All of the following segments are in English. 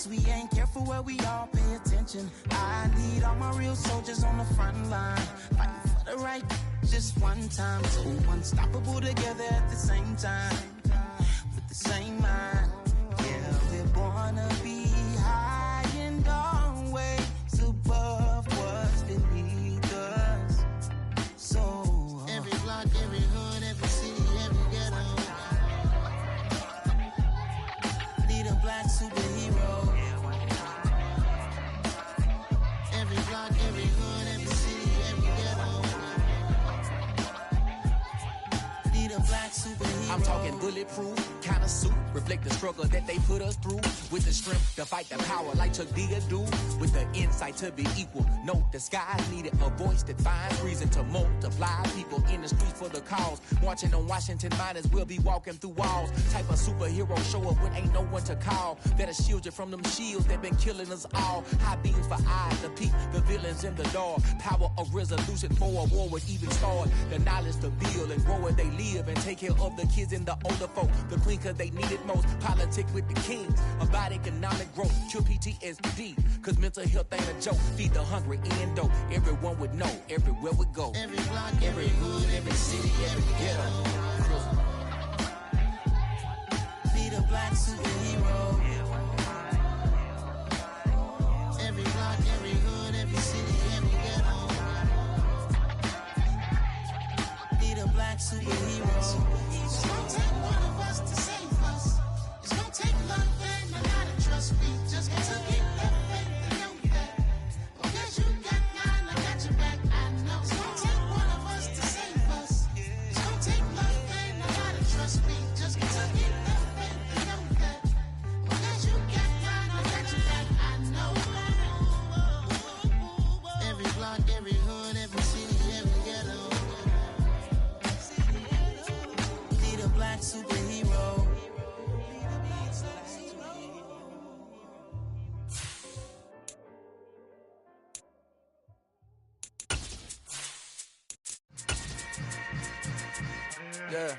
we ain't careful where we all pay attention. I need all my real soldiers on the front line, fighting for the right just one time. So unstoppable together at the same time, with the same mind. Yeah, we're born to be high and always above what's beneath us. So every block, every hood, every city, every ghetto need a black superhero. Every block, every hood, every city, every ghetto need a black superhero. I'm talking bulletproof kind of suit, reflect the struggle that they put us through, with the strength to fight the power like Chuck D do, with the insight to be equal. No, the skies needed a voice that finds reason to multiply. People in the streets for the cause, marching on Washington miners will be walking through walls. Type of superhero show up when ain't no one to call, that'll shield you from them shields that been killing us all. High beams for eyes to peep the villains in the dark. Power of resolution for a war would even start. The knowledge to build and grow where they live and take care of the kids and the older folk. The clean cause they need it most. Politic with the kings about economic growth. Cure PTSD cause mental health ain't a joke. Feed the hungry in dope. Everyone would know everywhere we go. Every block, every hood, every city, every ghetto need a black superhero. Every block, every hood, every city, every ghetto need a black superhero. It's gonna take one of us to save us. It's gonna take love and a lot of trust. We just got to keep that faith and know that. Because you got mine, I got your back, I know. It's gonna take one of us to save us. It's gonna take love and a lot of trust. We just got to keep that faith and know that. Because you got mine, I got your back, I know. Every block, every hood, every city, every ghetto need a black superhero. Yeah.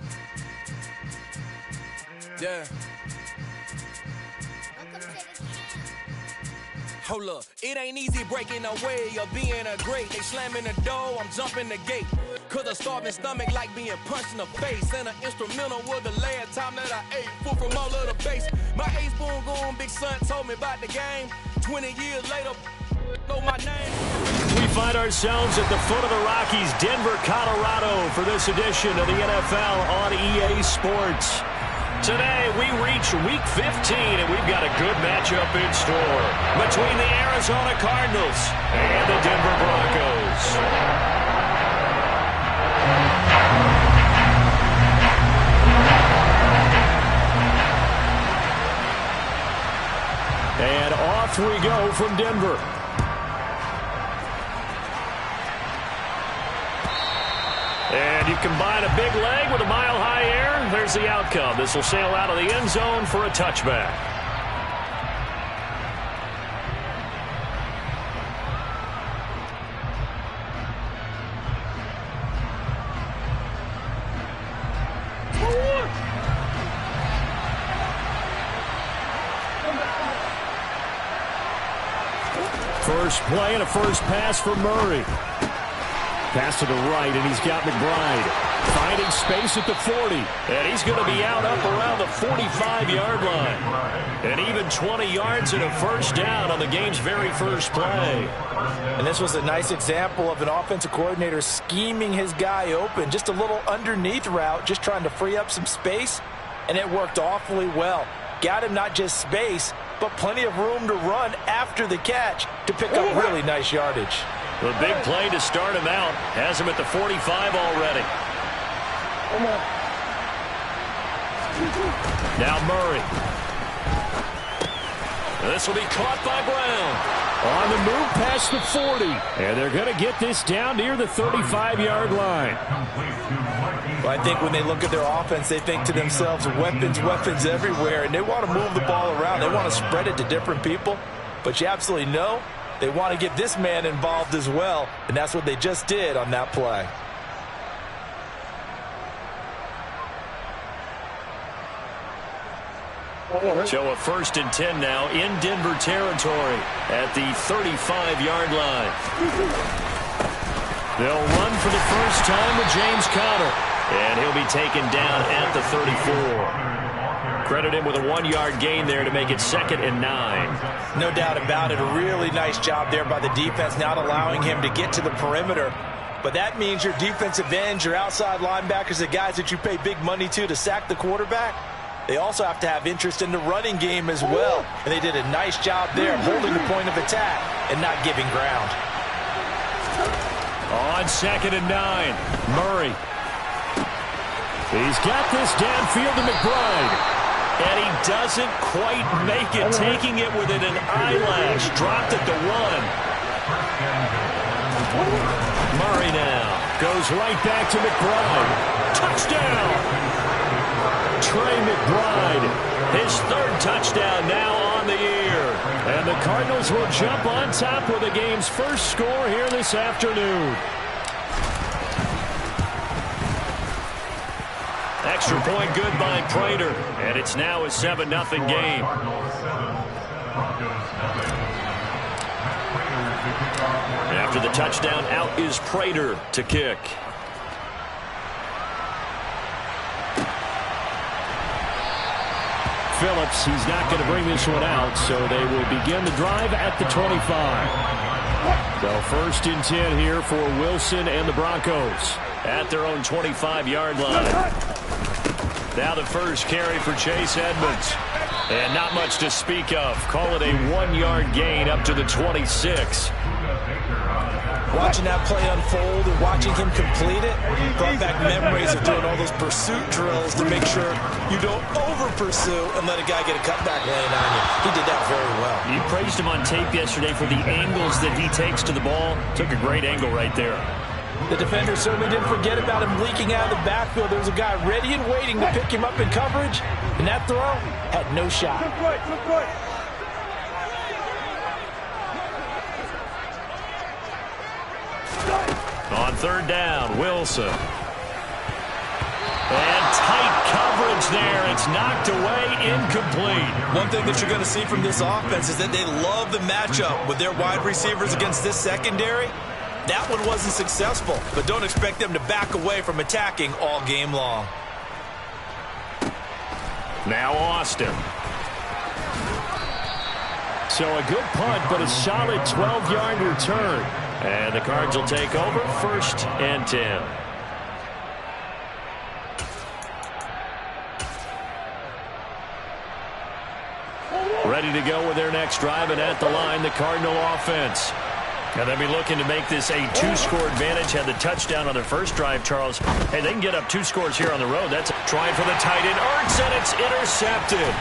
Yeah. Hold up, it ain't easy breaking away or being a great. They slamming the door, I'm jumping the gate. Cause a starving stomach like being punched in the face. And an instrumental was the last time that I ate food from all of the base. My ace boom goon big son told me about the game. 20 years later, know my name. We find ourselves at the foot of the Rockies, Denver, Colorado, for this edition of the NFL on EA Sports. Today, we reach Week 15, and we've got a good matchup in store between the Arizona Cardinals and the Denver Broncos. And off we go from Denver. And you combine a big leg with a mile-high air, there's the outcome. This will sail out of the end zone for a touchback. First play and a first pass for Murray. Pass to the right, and he's got McBride. Finding space at the 40. And he's going to be out up around the 45-yard line. And even 20 yards and a first down on the game's very first play. And this was a nice example of an offensive coordinator scheming his guy open. Just a little underneath route, just trying to free up some space. And it worked awfully well. Got him not just space, but plenty of room to run after the catch to pick up really nice yardage. The big play to start him out has him at the 45 already. Now Murray. This will be caught by Brown. On the move past the 40. And they're going to get this down near the 35-yard line. Well, I think when they look at their offense, they think to themselves, weapons, weapons everywhere. And they want to move the ball around. They want to spread it to different people. But you absolutely know they want to get this man involved as well, and that's what they just did on that play. So a 1st and 10 now in Denver territory at the 35-yard line. They'll run for the first time with James Conner, and he'll be taken down at the 34. Credit him with a 1-yard gain there to make it 2nd and 9. No doubt about it. A really nice job there by the defense, not allowing him to get to the perimeter. But that means your defensive ends, your outside linebackers, the guys that you pay big money to sack the quarterback, they also have to have interest in the running game as well. And they did a nice job there holding the point of attack and not giving ground. On 2nd and 9, Murray. He's got this downfield to McBride. And he doesn't quite make it, taking it within an eyelash. Dropped at the 1. Murray now goes right back to McBride. Touchdown! Trey McBride, his 3rd touchdown now on the year. And the Cardinals will jump on top with the game's first score here this afternoon. Extra point good by Prater, and it's now a 7-0 game. After the touchdown, out is Prater to kick. Phillips, he's not going to bring this one out, so they will begin the drive at the 25. So 1st and 10 here for Wilson and the Broncos at their own 25-yard line. Now the first carry for Chase Edmonds. And not much to speak of. Call it a 1-yard gain up to the 26. Watching that play unfold and watching him complete it brought back memories of doing all those pursuit drills to make sure you don't over-pursue and let a guy get a cutback lane on you. He did that very well. You praised him on tape yesterday for the angles that he takes to the ball. Took a great angle right there. The defender certainly didn't forget about him leaking out of the backfield. There was a guy ready and waiting to pick him up in coverage, and that throw had no shot. On 3rd down, Wilson. And tight coverage there. It's knocked away, incomplete. One thing that you're going to see from this offense is that they love the matchup with their wide receivers against this secondary. That one wasn't successful, but don't expect them to back away from attacking all game long. Now Austin. So a good punt, but a solid 12-yard return. And the Cards will take over 1st and 10. Ready to go with their next drive, and at the line, the Cardinal offense. And they'll be looking to make this a 2-score advantage. Had the touchdown on their first drive, Charles. Hey, they can get up 2 scores here on the road. That's trying for the tight end. Ertz, and it's intercepted.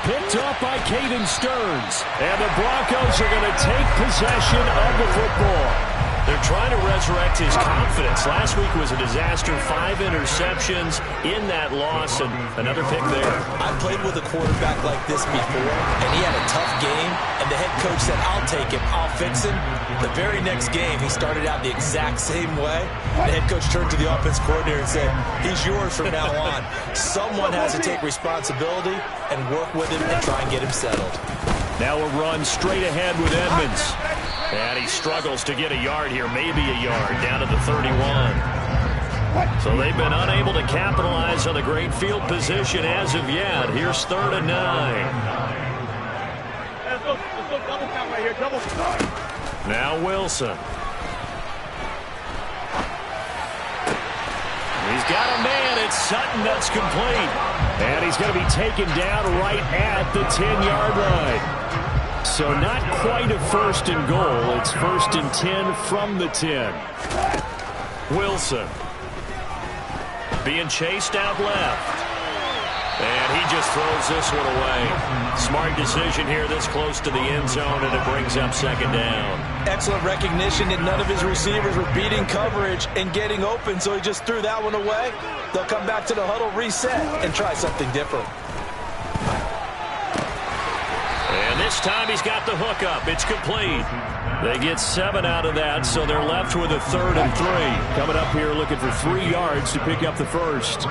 Picked up by Caden Stearns. And the Broncos are going to take possession of the football. They're trying to resurrect his confidence. Last week was a disaster. 5 interceptions in that loss, and another pick there. I played with a quarterback like this before, and he had a tough game, and the head coach said, I'll take him, I'll fix him. The very next game, he started out the exact same way. The head coach turned to the offense coordinator and said, he's yours from now on. Someone has to take responsibility and work with him and try and get him settled. Now a run straight ahead with Edmonds. And he struggles to get a yard here, maybe a yard, down to the 31. So they've been unable to capitalize on the great field position as of yet. Here's 3rd and 9. Let's go double count right here, double count. Now Wilson. He's got a man. It's Sutton. That's complete. And he's going to be taken down right at the 10-yard line. So not quite a 1st and goal. It's 1st and 10 from the 10. Wilson being chased out left. And he just throws this one away. Smart decision here this close to the end zone, and it brings up 2nd down. Excellent recognition that none of his receivers were beating coverage and getting open, so he just threw that one away. They'll come back to the huddle, reset, and try something different. And this time he's got the hook up. It's complete. They get 7 out of that, so they're left with a 3rd and 3. Coming up here looking for 3 yards to pick up the first.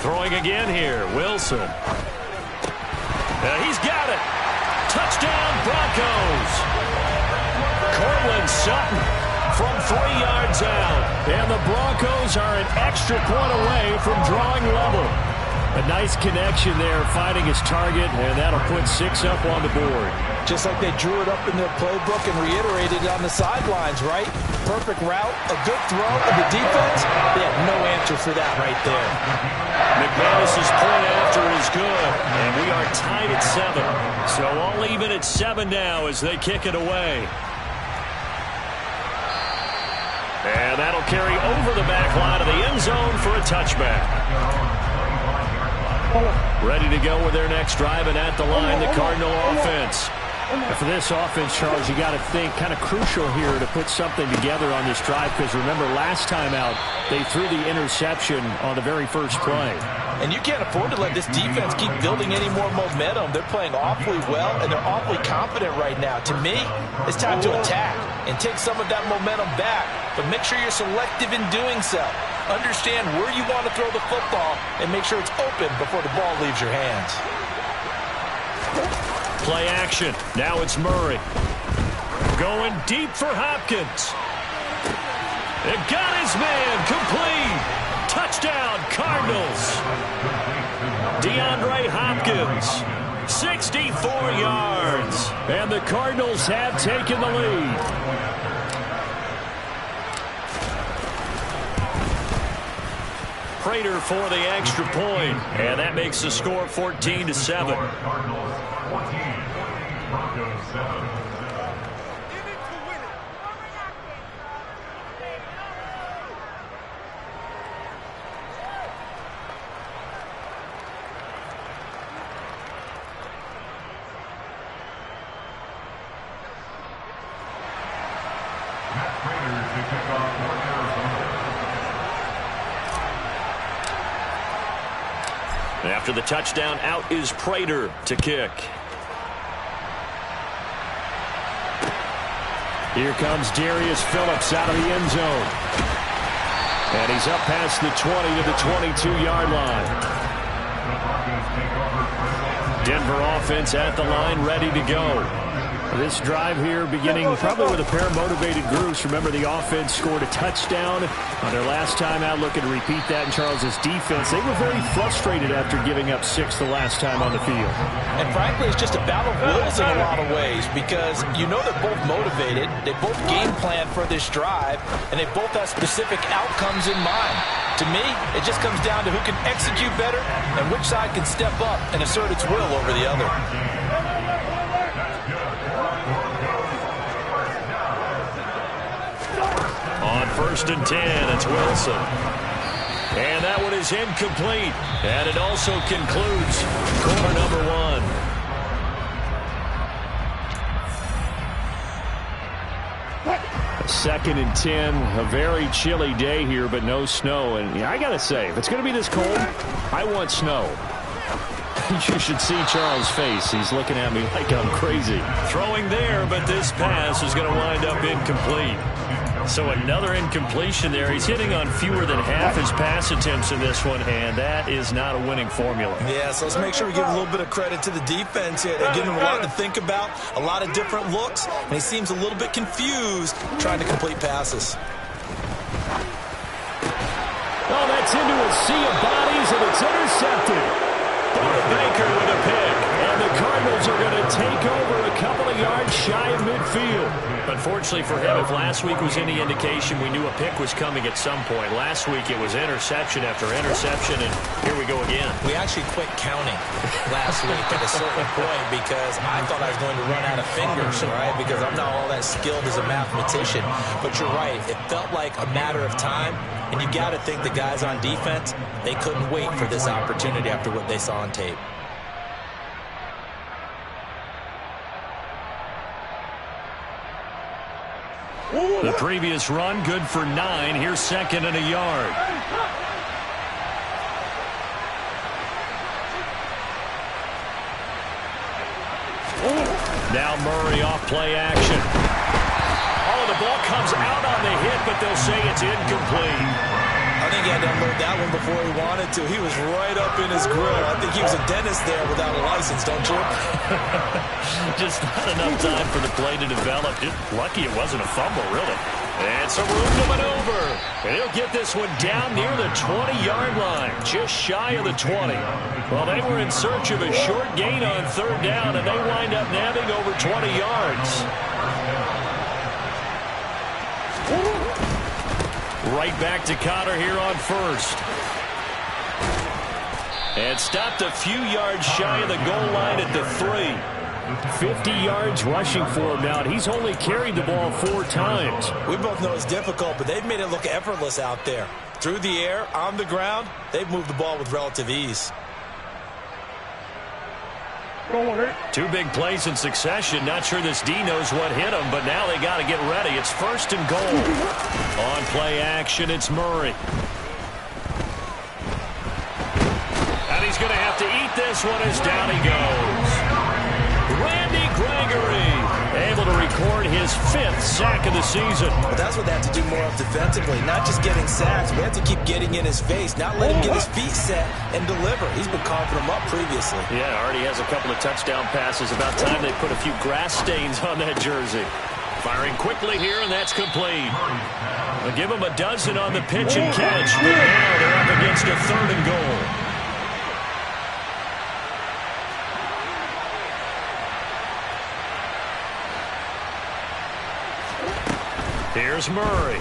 Throwing again here, Wilson. He's got it. Touchdown, Broncos. Cortland Sutton from 3 yards out. And the Broncos are an extra point away from drawing level. A nice connection there, finding his target, and that'll put 6 up on the board. Just like they drew it up in their playbook and reiterated it on the sidelines, right? Perfect route, a good throw, and the defense, they had no answer for that right there. McManus's point after is good, and we are tied at 7. So all even at 7 now as they kick it away. And that'll carry over the back line of the end zone for a touchback. Ready to go with their next drive, and at the line, the Cardinal offense. And for this offense, Charles, you got to think kind of crucial here to put something together on this drive, because remember last time out, they threw the interception on the very first play. And you can't afford to let this defense keep building any more momentum. They're playing awfully well, and they're awfully confident right now. To me, it's time to attack and take some of that momentum back, but make sure you're selective in doing so. Understand where you want to throw the football and make sure it's open before the ball leaves your hands. Play action. Now it's Murray. Going deep for Hopkins. It got his man. Complete. Touchdown, Cardinals. DeAndre Hopkins. 64 yards. And the Cardinals have taken the lead. Prater for the extra point, and that makes the score 14-7. After the touchdown, out is Prater to kick. Here comes Darius Phillips out of the end zone. And he's up past the 20 to the 22-yard line. Denver offense at the line, ready to go. This drive here beginning probably with a pair of motivated groups. Remember, the offense scored a touchdown on their last time out. Looking to repeat that in Charles's defense. They were very frustrated after giving up 6 the last time on the field. And frankly, it's just a battle of wills in a lot of ways, because you know they're both motivated. They both game plan for this drive, and they both have specific outcomes in mind. To me, it just comes down to who can execute better and which side can step up and assert its will over the other. On 1st and 10, it's Wilson. And that one is incomplete. And it also concludes quarter number 1. Second and 10, a very chilly day here, but no snow. And yeah, I got to say, if it's going to be this cold, I want snow. You should see Charles' face. He's looking at me like I'm crazy. Throwing there, but this pass is going to wind up incomplete. So another incompletion there. He's hitting on fewer than half his pass attempts in this one, and that is not a winning formula. Yeah, so let's make sure we give a little bit of credit to the defense here. They're giving him a lot to think about, a lot of different looks, and he seems a little bit confused trying to complete passes. Oh, that's into a sea of bodies, and it's intercepted. Bart Baker with a pick, and the Cardinals are going to take over a couple of yards shy of midfield. Unfortunately for him, if last week was any indication, we knew a pick was coming at some point. Last week it was interception after interception, and here we go again. We actually quit counting last week at a certain point because I thought I was going to run out of fingers, right? Because I'm not all that skilled as a mathematician. But you're right, it felt like a matter of time. And you got to think the guys on defense, they couldn't wait for this opportunity after what they saw on tape. The previous run, good for 9. Here's 2nd and a yard. Now Murray off play action. Oh, the ball comes out on the hit, but they'll say it's incomplete. think he had to unload that one before he wanted to. He was right up in his grill. I think he was a dentist there without a license, don't you? Just not enough time for the play to develop. Just lucky it wasn't a fumble, really. And some room to maneuver. And he'll get this one down near the 20-yard line, just shy of the 20. Well, they were in search of a short gain on third down, and they wind up nabbing over 20 yards. Right back to Conner here on first. And stopped a few yards shy of the goal line at the 3. 50 yards rushing for him now, and he's only carried the ball 4 times. We both know it's difficult, but they've made it look effortless out there. Through the air, on the ground, they've moved the ball with relative ease. 2 big plays in succession. Not sure this D knows what hit him, but now they got to get ready. It's first and goal. On play action, it's Murray. And he's going to have to eat this one as down he goes. Randy Gregory able to record his 5th sack of the season. But that's what they have to do more of defensively. Not just getting sacks, we have to keep getting in his face, not let him get his feet set and deliver. He's been coughing them up previously. Yeah, already has a couple of touchdown passes. About time they put a few grass stains on that jersey. Firing quickly here, and that's complete. They'll give him a dozen on the pitch and catch, but now they're up against a 3rd and goal. Here's Murray.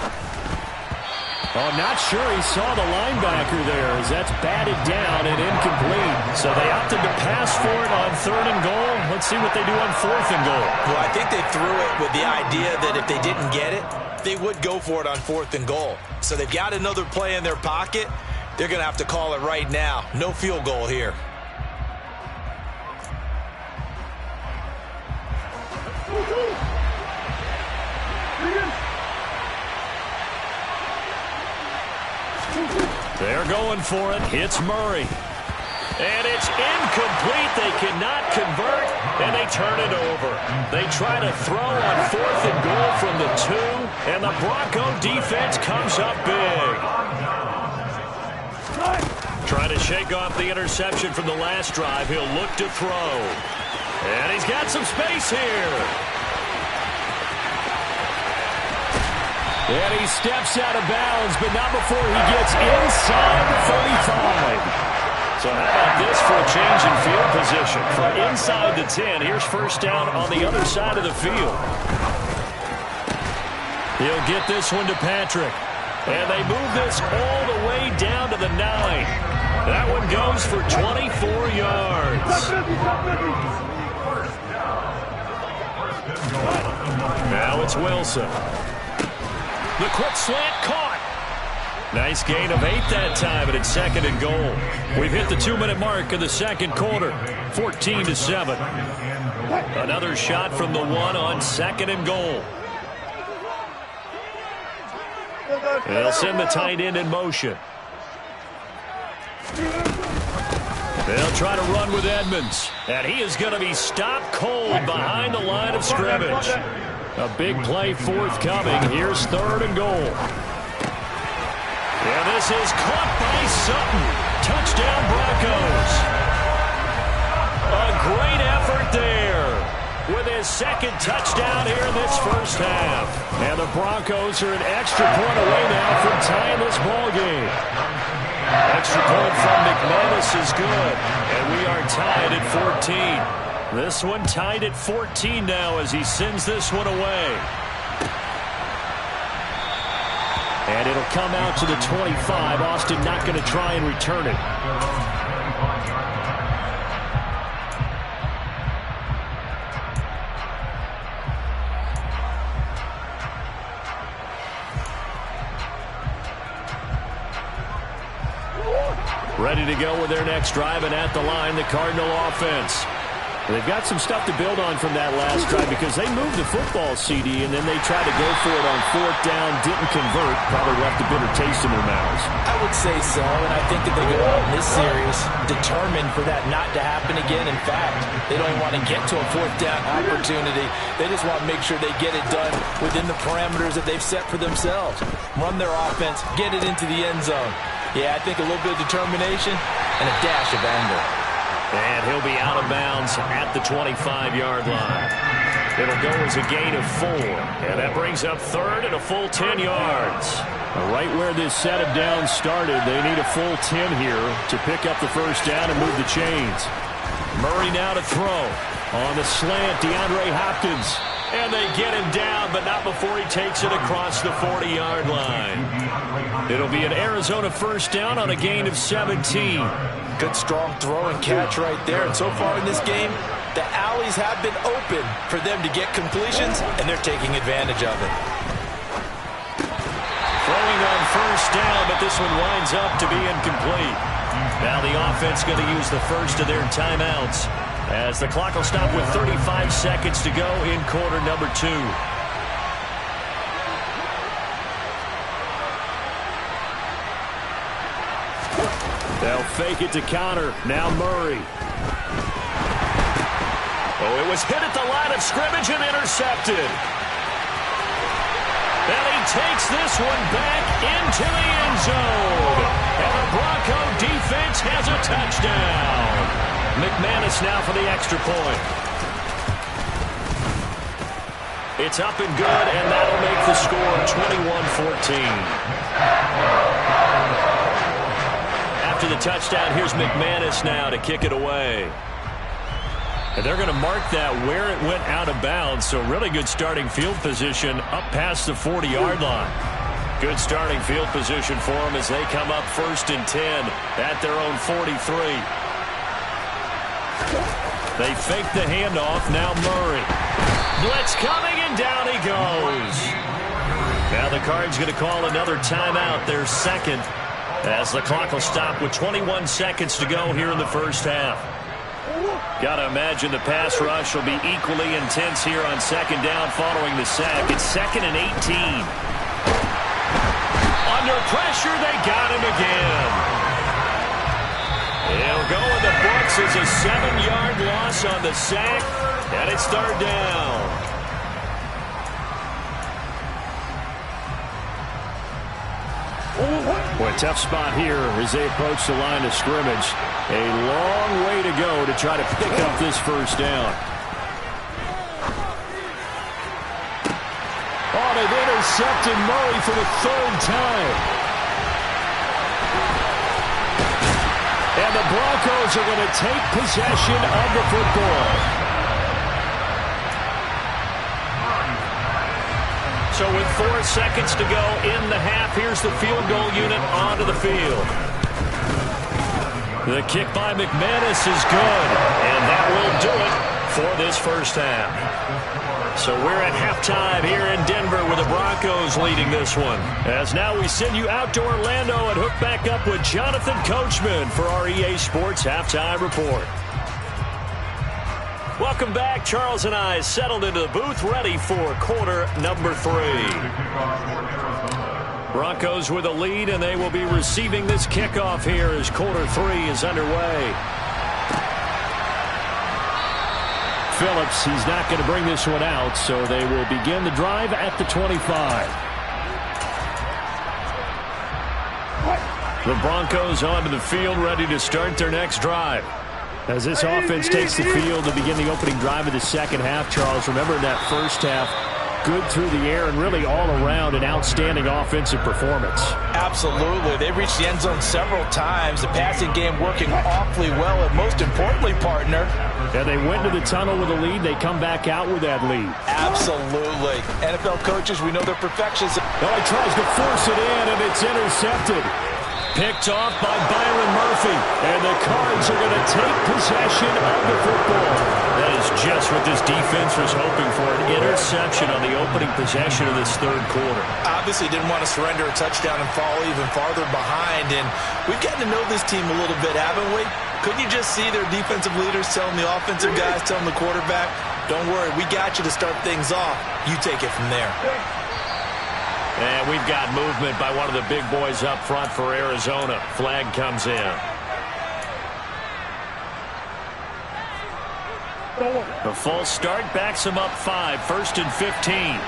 Oh, not sure he saw the linebacker there as that's batted down and incomplete. So they opted to pass for it on 3rd and goal. Let's see what they do on 4th and goal. Well, I think they threw it with the idea that if they didn't get it, they would go for it on 4th and goal. So they've got another play in their pocket. They're going to have to call it right now. No field goal here. They're going for it. Hits Murray. And it's incomplete. They cannot convert, and they turn it over. They try to throw on 4th and goal from the 2, and the Bronco defense comes up big. Trying to shake off the interception from the last drive. He'll look to throw. And he's got some space here. And he steps out of bounds, but not before he gets inside the 35. So how about this for a change in field position? From inside the 10, here's first down on the other side of the field. He'll get this one to Patrick. And they move this all the way down to the 9. That one goes for 24 yards. Now it's Wilson. The quick slant caught. Nice gain of 8 that time, and it's 2nd and goal. We've hit the 2-minute mark of the 2nd quarter, 14-7. Another shot from the 1 on 2nd and goal. They'll send the tight end in motion. They'll try to run with Edmonds, and he is going to be stopped cold behind the line of scrimmage. A big play forthcoming. Here's 3rd and goal. Yeah, this is caught by Sutton. Touchdown Broncos. A great effort there with his 2nd touchdown here in this first half. And the Broncos are an extra point away now from tying this ball game. Extra point from McManus is good. And we are tied at 14. This one tied at 14 now as he sends this one away. And it'll come out to the 25. Austin not going to try and return it. Ready to go with their next drive, and at the line, the Cardinal offense. They've got some stuff to build on from that last drive because they moved the football, CD, and then they tried to go for it on 4th down, didn't convert, probably left a bitter taste in their mouths. I would say so, and I think that they go out in this series determined for that not to happen again. In fact, they don't even want to get to a 4th down opportunity. They just want to make sure they get it done within the parameters that they've set for themselves. Run their offense, get it into the end zone. Yeah, I think a little bit of determination and a dash of anger. And he'll be out of bounds at the 25-yard line. It'll go as a gain of 4. And that brings up 3rd and a full 10 yards. Right where this set of downs started, they need a full 10 here to pick up the first down and move the chains. Murray now to throw. On the slant, DeAndre Hopkins. And they get him down, but not before he takes it across the 40-yard line. It'll be an Arizona first down on a gain of 17. Good strong throw and catch right there. And so far in this game, the alleys have been open for them to get completions, and they're taking advantage of it. Throwing on first down, but this one winds up to be incomplete. Now the offense going to use the first of their timeouts as the clock will stop with 35 seconds to go in quarter number 2. They'll fake it to Connor. Now Murray. Oh, it was hit at the line of scrimmage and intercepted. And he takes this one back into the end zone. And the Bronco defense has a touchdown. McManus now for the extra point. It's up and good, and that'll make the score 21-14. After the touchdown, here's McManus now to kick it away. And they're going to mark that where it went out of bounds, so really good starting field position up past the 40-yard line. Good starting field position for them as they come up 1st and 10 at their own 43. They fake the handoff. Now Murray. Blitz coming, and down he goes. Now the Cards going to call another timeout, their second, as the clock will stop with 21 seconds to go here in the first half. Got to imagine the pass rush will be equally intense here on 2nd down following the sack. It's 2nd and 18. Under pressure, they got him again. He'll go in the books as a 7-yard loss on the sack, and it's 3rd down. Boy, tough spot here as they approach the line of scrimmage. A long way to go to try to pick up this first down. Oh, they've intercepted Murray for the 3rd time. And the Broncos are going to take possession of the football. So with 4 seconds to go in the half, here's the field goal unit onto the field. The kick by McManus is good, and that will do it for this first half. So we're at halftime here in Denver with the Broncos leading this one. As now we send you out to Orlando and hook back up with Jonathan Coachman for our EA Sports Halftime Report. Welcome back. Charles and I settled into the booth, ready for quarter number 3. Broncos with a lead, and they will be receiving this kickoff here as quarter 3 is underway. Phillips, he's not going to bring this one out, so they will begin the drive at the 25. The Broncos onto the field, ready to start their next drive. As this offense takes the field to begin the opening drive of the second half, Charles, remember in that first half, good through the air and really all around an outstanding offensive performance. Absolutely. They reached the end zone several times. The passing game working awfully well, and most importantly, partner. And they went to the tunnel with a lead. They come back out with that lead. Absolutely. NFL coaches, we know they're perfectionists. Oh, he tries to force it in, and it's intercepted. Picked off by Byron Murphy, and the Cards are going to take possession of the football. That is just what this defense was hoping for, an interception on the opening possession of this third quarter. Obviously didn't want to surrender a touchdown and fall even farther behind, and we've gotten to know this team a little bit, haven't we? Couldn't you just see their defensive leaders telling the offensive guys, telling the quarterback, don't worry, we got you to start things off. You take it from there. And we've got movement by one of the big boys up front for Arizona. Flag comes in. The false start backs him up 5, 1st and 15.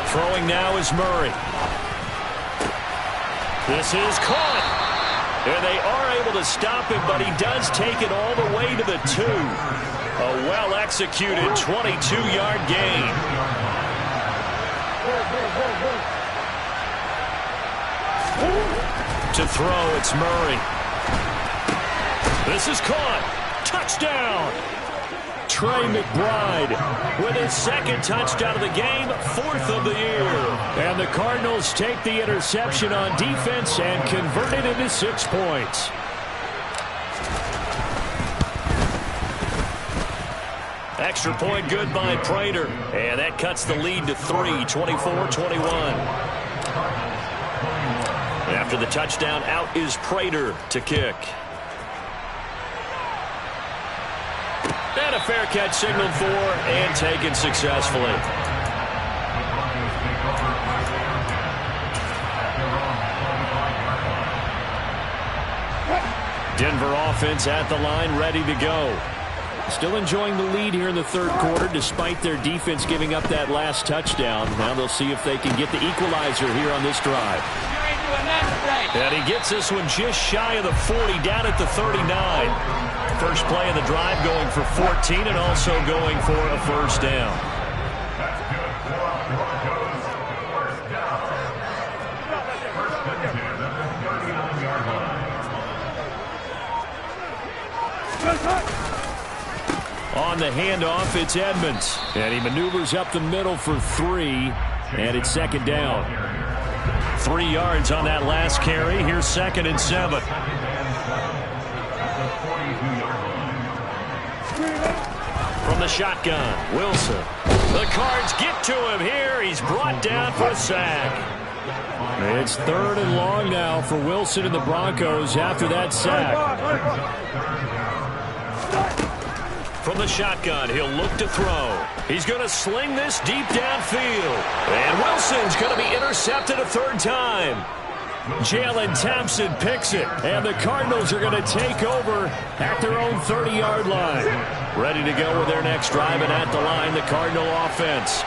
Throwing now is Murray. This is caught. And they are able to stop him, but he does take it all the way to the 2. A well-executed 22-yard gain. To throw, it's Murray. This is caught. Touchdown. Trey McBride with his 2nd touchdown of the game, 4th of the year. And the Cardinals take the interception on defense and convert it into 6 points. Extra point good by Prater. And that cuts the lead to 3, 24-21. After the touchdown, out is Prater to kick. And a fair catch signaled for and taken successfully. Denver offense at the line, ready to go. Still enjoying the lead here in the 3rd quarter, despite their defense giving up that last touchdown. Now they'll see if they can get the equalizer here on this drive. And he gets this one just shy of the 40, down at the 39. First play of the drive going for 14 and also going for a 1st down. On the handoff, it's Edmonds. And he maneuvers up the middle for 3, and it's 2nd down. 3 yards on that last carry. Here's 2nd and 7. From the shotgun, Wilson. The Cards get to him here. He's brought down for a sack. It's 3rd and long now for Wilson and the Broncos after that sack. From the shotgun, he'll look to throw. He's going to sling this deep downfield. And Wilson's going to be intercepted a 3rd time. Jalen Thompson picks it, and the Cardinals are going to take over at their own 30-yard line. Ready to go with their next drive, and at the line, the Cardinal offense.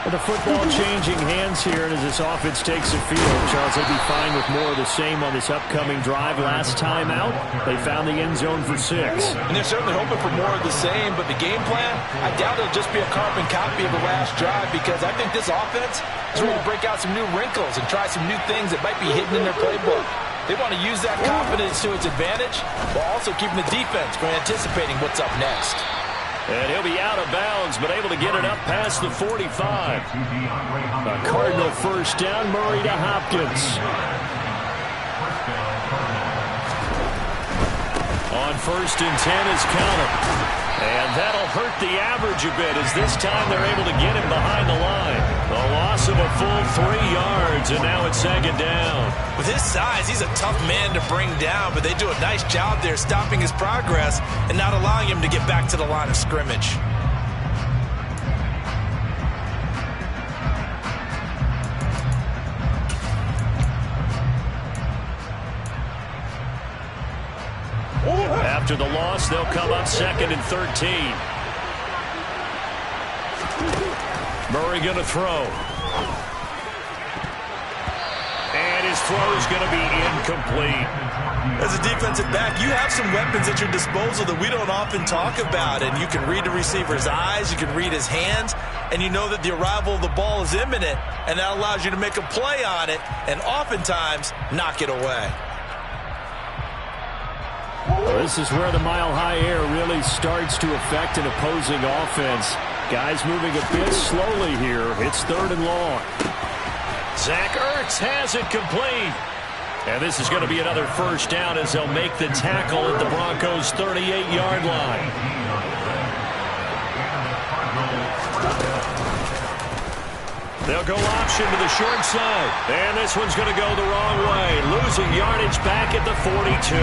With the football changing hands here, and as this offense takes the field, Charles, they'll be fine with more of the same on this upcoming drive. Last time out, they found the end zone for 6. And they're certainly hoping for more of the same, but the game plan, I doubt it'll just be a carbon copy of the last drive, because I think this offense is ready to break out some new wrinkles and try some new things that might be hidden in their playbook. They want to use that confidence to its advantage while also keeping the defense from anticipating what's up next. And he'll be out of bounds, but able to get it up past the 45. A Cardinal 1st down, Murray to Hopkins. On 1st and 10 is Counter. And that'll hurt the average a bit, as this time they're able to get him behind the line. A loss of a full 3 yards, and now it's 2nd down. With his size, he's a tough man to bring down, but they do a nice job there stopping his progress and not allowing him to get back to the line of scrimmage. After the loss, they'll come up 2nd and 13. Murray going to throw. And his throw is going to be incomplete. As a defensive back, you have some weapons at your disposal that we don't often talk about. And you can read the receiver's eyes, you can read his hands, and you know that the arrival of the ball is imminent, and that allows you to make a play on it and oftentimes knock it away. Well, this is where the mile-high air really starts to affect an opposing offense. Guys moving a bit slowly here. It's 3rd and long. Zach Ertz has it complete. And this is going to be another 1st down as they'll make the tackle at the Broncos' 38-yard line. They'll go option to the short side. And this one's going to go the wrong way. Losing yardage back at the 42.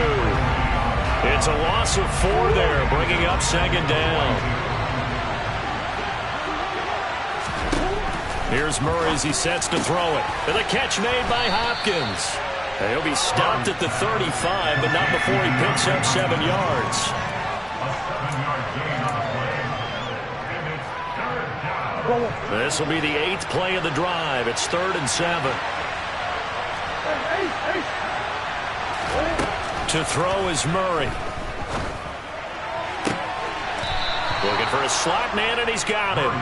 It's a loss of 4 there, bringing up second down. Here's Murray as he sets to throw it. And the catch made by Hopkins. He'll be stopped at the 35, but not before he picks up 7 yards. This will be the 8th play of the drive. It's 3rd and 7. To throw is Murray. Looking for a slot man, and he's got him.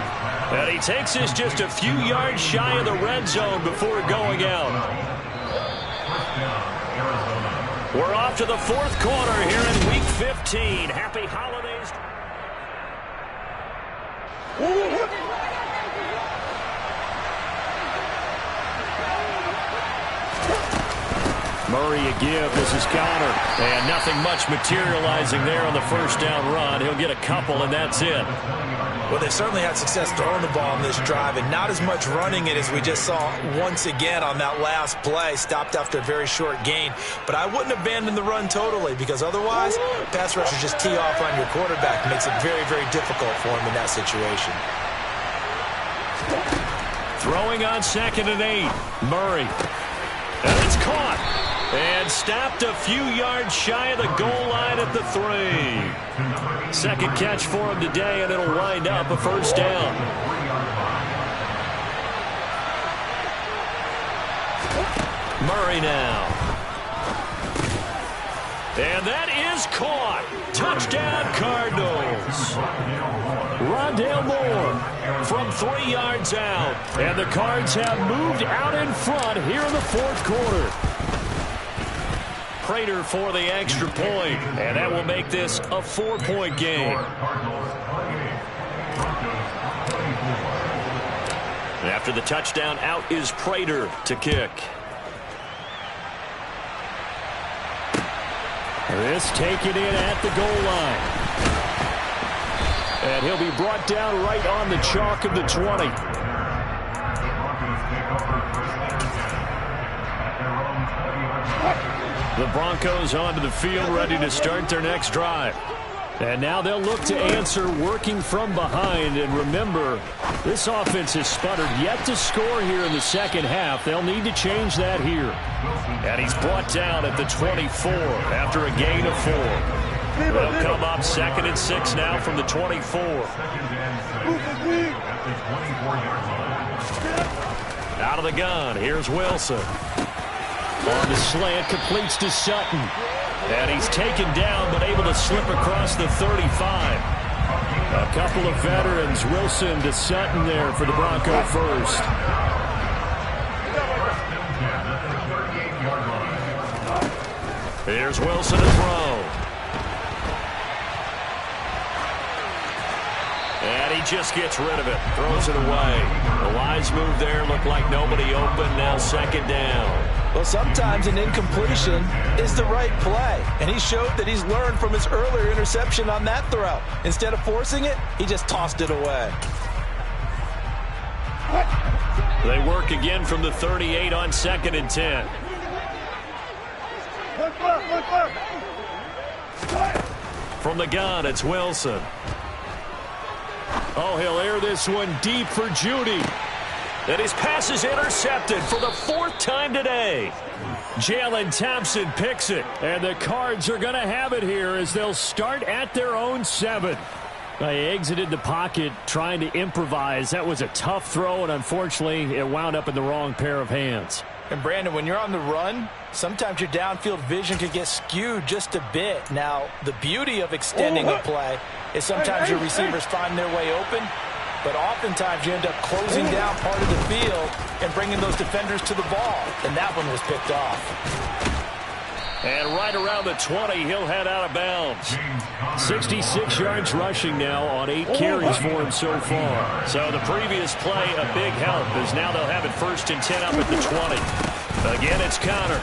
And he takes this just a few yards shy of the red zone before going out. We're off to the 4th quarter here in Week 15. Happy holidays. Murray a give. This is Connor. And nothing much materializing there on the first down run. He'll get a couple, and that's it. Well, they certainly had success throwing the ball on this drive, and not as much running it as we just saw once again on that last play. Stopped after a very short gain. But I wouldn't abandon the run totally, because otherwise, pass rushers just tee off on your quarterback. It makes it very, very difficult for him in that situation. Throwing on 2nd and 8. Murray. And it's caught. And stopped a few yards shy of the goal line at the 3. Second catch for him today, and it'll wind up a first down. Murray now. And that is caught. Touchdown, Cardinals. Rondale Moore from 3 yards out. And the Cards have moved out in front here in the 4th quarter. Prater for the extra point, and that will make this a 4-point game. And after the touchdown, out is Prater to kick. This taken in at the goal line. And he'll be brought down right on the chalk of the 20. The Broncos onto the field, ready to start their next drive. And now they'll look to answer working from behind. And remember, this offense has sputtered yet to score here in the second half. They'll need to change that here. And he's brought down at the 24 after a gain of 4. They'll come up 2nd and 6 now from the 24. Out of the gun, here's Wilson. On the slant, completes to Sutton. And he's taken down, but able to slip across the 35. A couple of veterans, Wilson to Sutton there for the Bronco first. Here's Wilson to throw. And he just gets rid of it, throws it away. The wise move there, looked like nobody open, now 2nd down. Well, sometimes an incompletion is the right play, and he showed that he's learned from his earlier interception on that throw. Instead of forcing it, he just tossed it away. They work again from the 38 on 2nd and 10. From the gun, it's Wilson. Oh, he'll air this one deep for Judy. And his pass is intercepted for the 4th time today. Jalen Thompson picks it. And the Cards are going to have it here as they'll start at their own 7. They exited the pocket trying to improvise. That was a tough throw, and unfortunately, it wound up in the wrong pair of hands. And Brandon, when you're on the run, sometimes your downfield vision can get skewed just a bit. Now, the beauty of extending a play is sometimes your receivers find their way open, but oftentimes you end up closing down part of the field and bringing those defenders to the ball. And that one was picked off. And right around the 20, he'll head out of bounds. 66 yards rushing now on 8 carries for him so far. So the previous play, a big help, as now they'll have it 1st and 10 up at the 20. Again, it's Connor.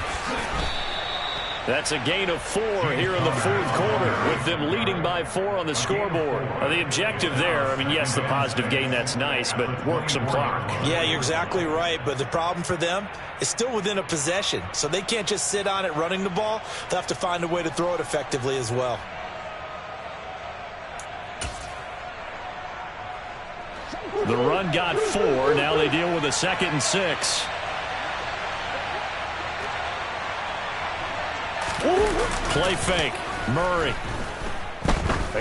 That's a gain of 4 here in the fourth quarter, with them leading by 4 on the scoreboard. The objective there, I mean, yes, the positive gain, that's nice, but work some clock. Yeah, you're exactly right, but the problem for them is still within a possession, so they can't just sit on it running the ball. They'll have to find a way to throw it effectively as well. The run got 4. Now they deal with a 2nd and 6. Play fake. Murray.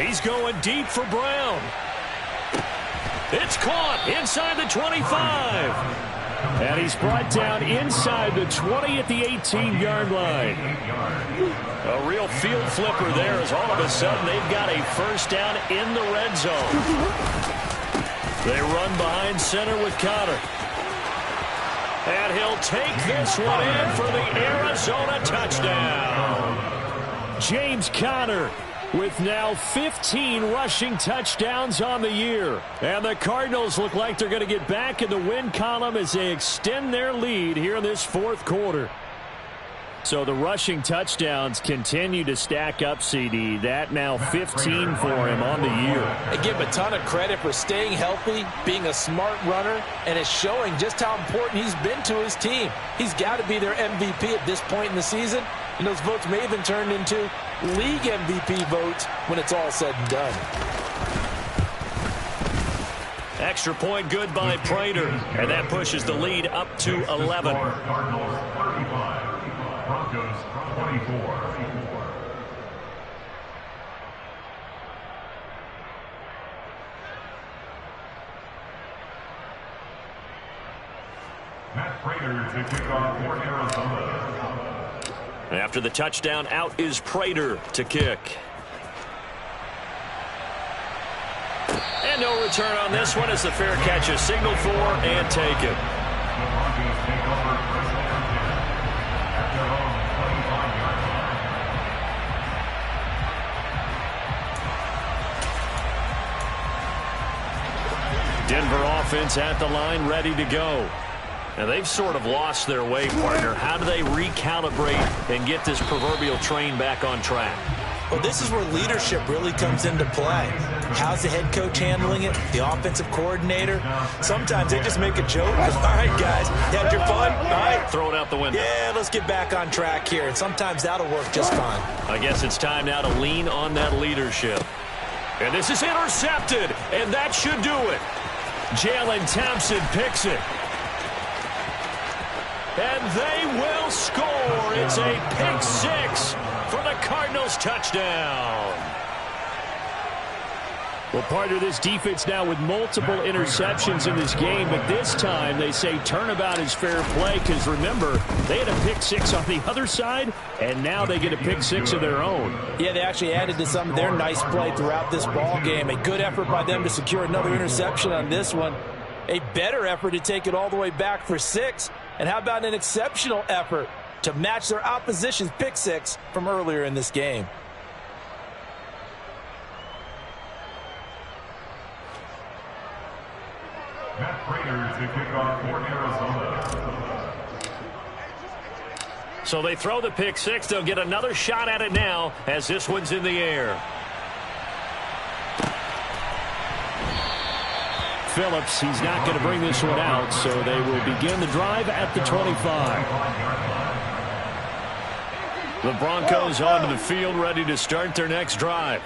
He's going deep for Brown. It's caught inside the 25. And he's brought down inside the 20 at the 18-yard line. A real field flipper there, as all of a sudden they've got a first down in the red zone. They run behind center with Conner. And he'll take this one in for the Arizona touchdown. James Conner with now 15 rushing touchdowns on the year. And the Cardinals look like they're going to get back in the win column as they extend their lead here in this fourth quarter. So the rushing touchdowns continue to stack up, CD. That now 15 for him on the year. I give him a ton of credit for staying healthy, being a smart runner, and it's showing just how important he's been to his team. He's got to be their MVP at this point in the season, and those votes may have been turned into league MVP votes when it's all said and done. Extra point good by Prater, and that pushes the lead up to 11. Broncos 24. Matt Prater to kick off for Arizona. After the touchdown, out is Prater to kick. And no return on this one as the fair catch is signaled for and taken. The Broncos take over first down at their own 25-yard line. Denver offense at the line, ready to go. Now they've sort of lost their way, partner. How do they recalibrate and get this proverbial train back on track? Well, this is where leadership really comes into play. How's the head coach handling it? The offensive coordinator? Sometimes they just make a joke. All right, guys, you had your fun? All right. Throw it out the window. Yeah, let's get back on track here. And sometimes that'll work just fine. I guess it's time now to lean on that leadership. And this is intercepted, and that should do it. Jalen Thompson picks it. And they will score. It's a pick six for the Cardinals touchdown. Well, partner, this defense now with multiple interceptions in this game, but this time they say turnabout is fair play because, remember, they had a pick six on the other side, and now they get a pick six of their own. Yeah, they actually added to some of their nice play throughout this ball game. A good effort by them to secure another interception on this one. A better effort to take it all the way back for 6. And how about an exceptional effort to match their opposition's pick six from earlier in this game? Matt Prater to kick off for Arizona. So they throw the pick six. They'll get another shot at it now as this one's in the air. Phillips, he's not going to bring this one out, so they will begin the drive at the 25. The Broncos onto the field, ready to start their next drive.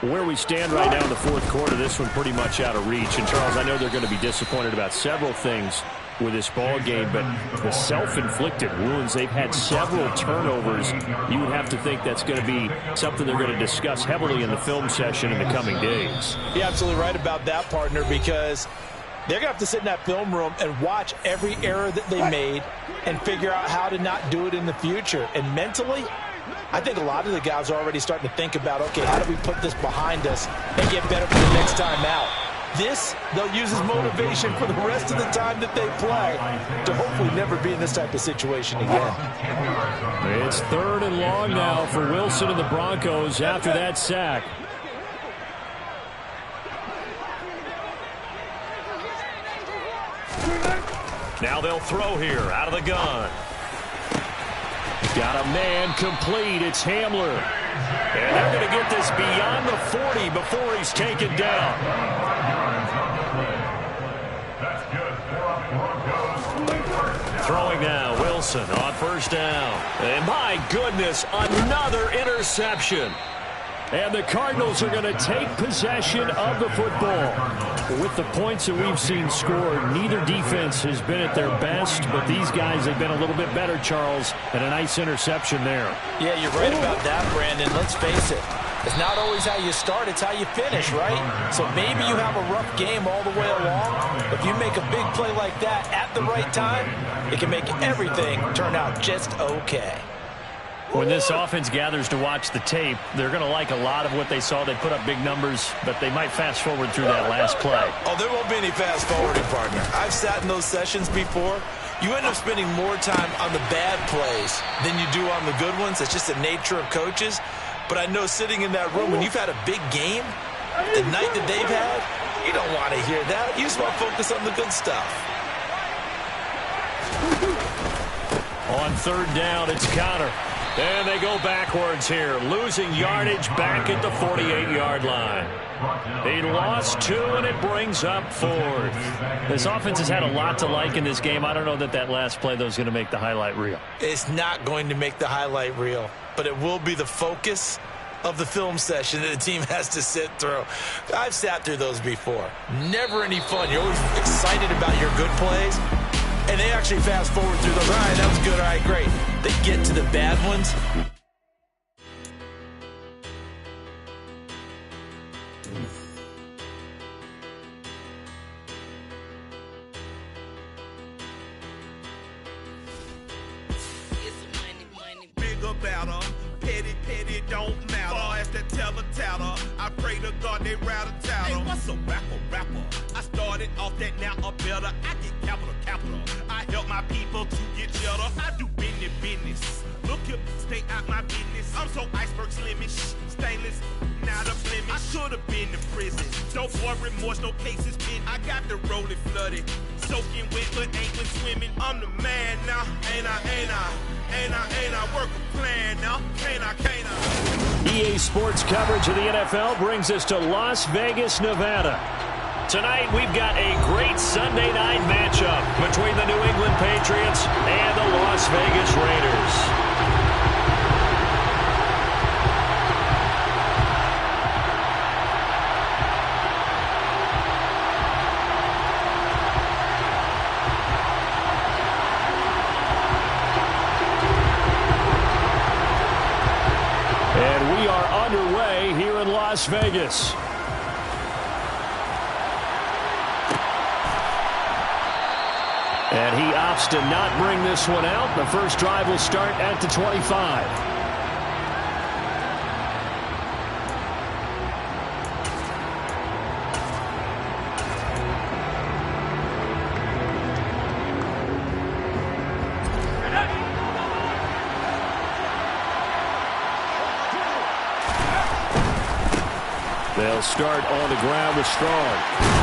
Where we stand right now in the fourth quarter, this one pretty much out of reach. And, Charles, I know they're going to be disappointed about several things with this ball game, but the self-inflicted wounds, they've had several turnovers. You would have to think that's going to be something they're going to discuss heavily in the film session in the coming days. You're absolutely right about that, partner, because they're going to have to sit in that film room and watch every error that they made and figure out how to not do it in the future. And mentally, I think a lot of the guys are already starting to think about, okay, how do we put this behind us and get better for the next time out? This, they'll use as motivation for the rest of the time that they play to hopefully never be in this type of situation again. It's 3rd and long now for Wilson and the Broncos after that sack. Now they'll throw here out of the gun. Got a man complete. It's Hamler. And they're going to get this beyond the 40 before he's taken down. Throwing now, Wilson on first down. And my goodness, another interception. And the Cardinals are going to take possession of the football. With the points that we've seen scored, neither defense has been at their best, but these guys have been a little bit better, Charles, and a nice interception there. Yeah, you're right about that, Brandon. Let's face it. It's not always how you start, it's how you finish, right? So maybe you have a rough game all the way along. If you make a big play like that at the right time, it can make everything turn out just okay. When this offense gathers to watch the tape, they're going to like a lot of what they saw. They put up big numbers, but they might fast forward through that last play. Oh, there won't be any fast forwarding, partner. I've sat in those sessions before. You end up spending more time on the bad plays than you do on the good ones. It's just the nature of coaches. But I know sitting in that room, when you've had a big game, the night that they've had, you don't want to hear that. You just want to focus on the good stuff. On third down, it's Conner. And they go backwards here, losing yardage back at the 48-yard line. He lost 2, and it brings up 4th. This offense has had a lot to like in this game. I don't know that that last play, though, is going to make the highlight reel. It's not going to make the highlight reel, but it will be the focus of the film session that the team has to sit through. I've sat through those before. Never any fun. You're always excited about your good plays. And they actually fast forward through those. All right, that was good. All right, great. They get to the bad ones. Big about her. Petty, don't matter. Far as that teller, I pray to God they rattle tattle. Hey, what's a rapper? I started off that, now I'm better. I get capital. I help my people to get cheddar. I do business. Look here, stay out my business. I'm so iceberg slimish, stainless, not a blemish. I should have been in prison. No more remorse, no cases pinned. I got the rolling flooded, soaking wet, but ain't been swimming. I'm the man now, ain't I work a plan now, can't I? EA Sports coverage of the NFL brings us to Las Vegas, Nevada. Tonight, we've got a great Sunday night matchup between the New England Patriots and the Las Vegas Raiders. And we are underway here in Las Vegas. And he opts to not bring this one out. The first drive will start at the 25. They'll start on the ground with Strong.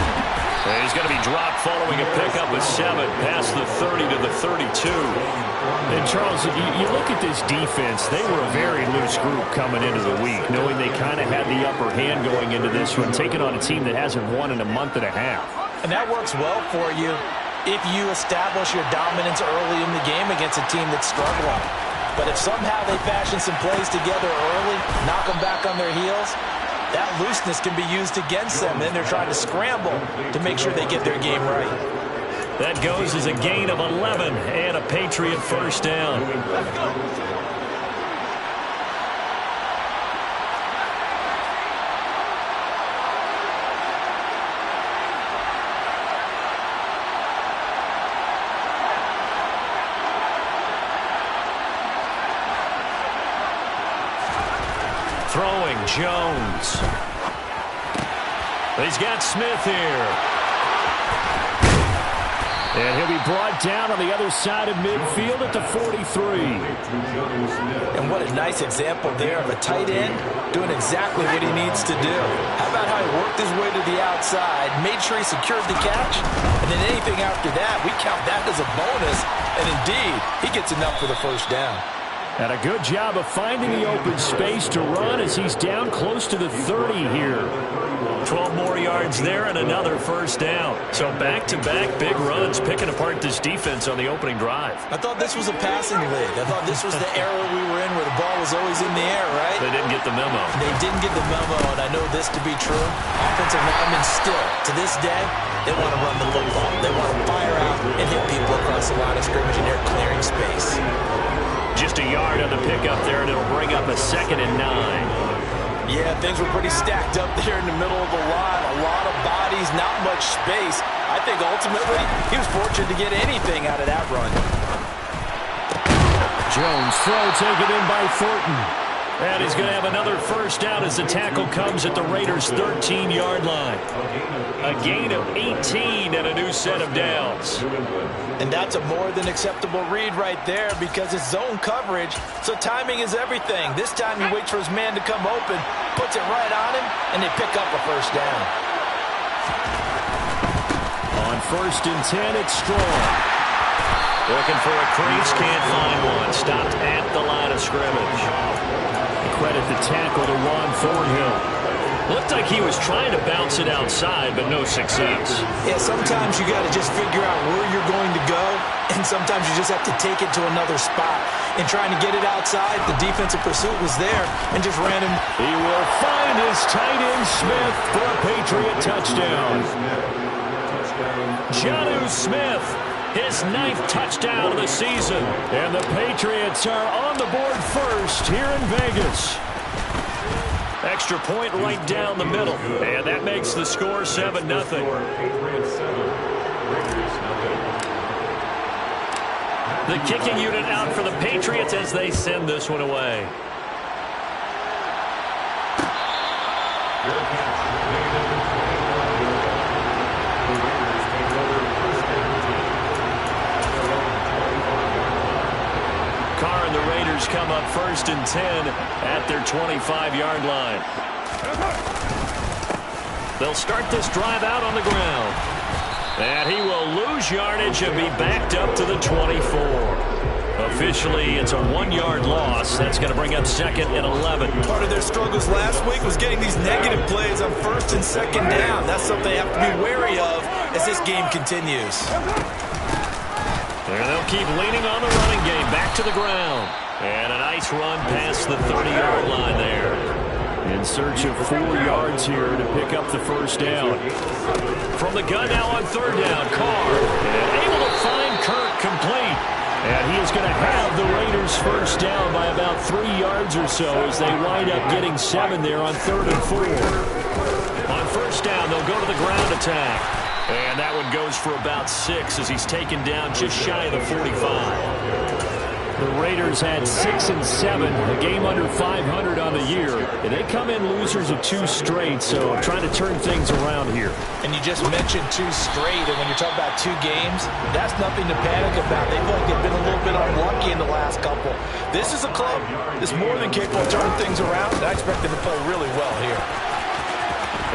And he's going to be dropped following a pickup of 7 past the 30 to the 32. And, Charles, you look at this defense. They were a very loose group coming into the week, knowing they kind of had the upper hand going into this one, taking on a team that hasn't won in a month and a half. And that works well for you if you establish your dominance early in the game against a team that's struggling. But if somehow they fashion some plays together early, knock them back on their heels, that looseness can be used against them. Then they're trying to scramble to make sure they get their game right. That goes as a gain of 11 and a Patriot first down. Throwing Jones. He's got Smith here. And he'll be brought down on the other side of midfield at the 43. And what a nice example there of a tight end doing exactly what he needs to do. How about how he worked his way to the outside, made sure he secured the catch, and then anything after that, we count that as a bonus. And indeed, he gets enough for the first down. And a good job of finding the open space to run as he's down close to the 30 here. 12 more yards there and another first down. So back-to-back big runs picking apart this defense on the opening drive. I thought this was a passing league. I thought this was the era we were in where the ball was always in the air, right? They didn't get the memo. They didn't get the memo, and I know this to be true. Offensive linemen still, to this day, they want to run the football. They want to fire out and hit people across the line of scrimmage, and they're clearing space. Just a yard on the pickup there, and it'll bring up a 2nd and 9. Yeah, things were pretty stacked up there in the middle of the line. A lot of bodies, not much space. I think ultimately he was fortunate to get anything out of that run. Jones throw taken in by Thornton. And he's going to have another first down as the tackle comes at the Raiders' 13-yard line. A gain of 18 and a new set of downs. And that's a more than acceptable read right there because it's zone coverage, so timing is everything. This time he waits for his man to come open, puts it right on him, and they pick up a first down. On 1st and 10, it's Strong. Looking for a crease, can't find one. Stopped at the line of scrimmage. Credit the tackle to Juan Thornhill. Looked like he was trying to bounce it outside, but no success. Yeah, sometimes you got to just figure out where you're going to go, and sometimes you just have to take it to another spot. And trying to get it outside, the defensive pursuit was there and just ran him. He will find his tight end Smith for a Patriot touchdown. Jonnu Smith, his 9th touchdown of the season. And the Patriots are on the board first here in Vegas. Extra point right down the middle. And that makes the score 7-0. The kicking unit out for the Patriots as they send this one away. Carr and the Raiders come up 1st and 10 at their 25-yard line. They'll start this drive out on the ground. And he will lose yardage and be backed up to the 24. Officially, it's a 1-yard loss. That's going to bring up 2nd and 11. Part of their struggles last week was getting these negative plays on 1st and 2nd down. That's something they have to be wary of as this game continues. And they'll keep leaning on the running game. Back to the ground. And a nice run past the 30-yard line there. In search of 4 yards here to pick up the first down. From the gun now on 3rd down. Carr able to find Kirk complete. And he is going to have the Raiders first down by about 3 yards or so as they wind up getting 7 there on 3rd and 4. On first down, they'll go to the ground attack. And that one goes for about 6 as he's taken down just shy of the 45. The Raiders had 6 and 7, a game under 500 on the year. And they come in losers of 2 straight, so trying to turn things around here. And you just mentioned 2 straight, and when you're talking about 2 games, that's nothing to panic about. They feel like they've been a little bit unlucky in the last couple. This is a club that's more than capable of turning things around, and I expect them to play really well here.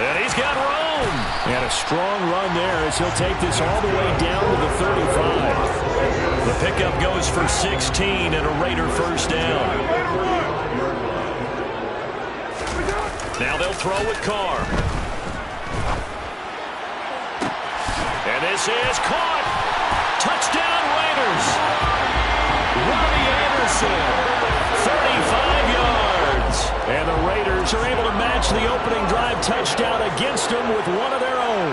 And he's got room. And a strong run there as he'll take this all the way down to the 35. The pickup goes for 16 and a Raider first down. Now they'll throw with Carr. And this is caught. Touchdown Raiders. Robbie Anderson, 35 yards. And the Raiders are able to match the opening drive touchdown against them with one of their own.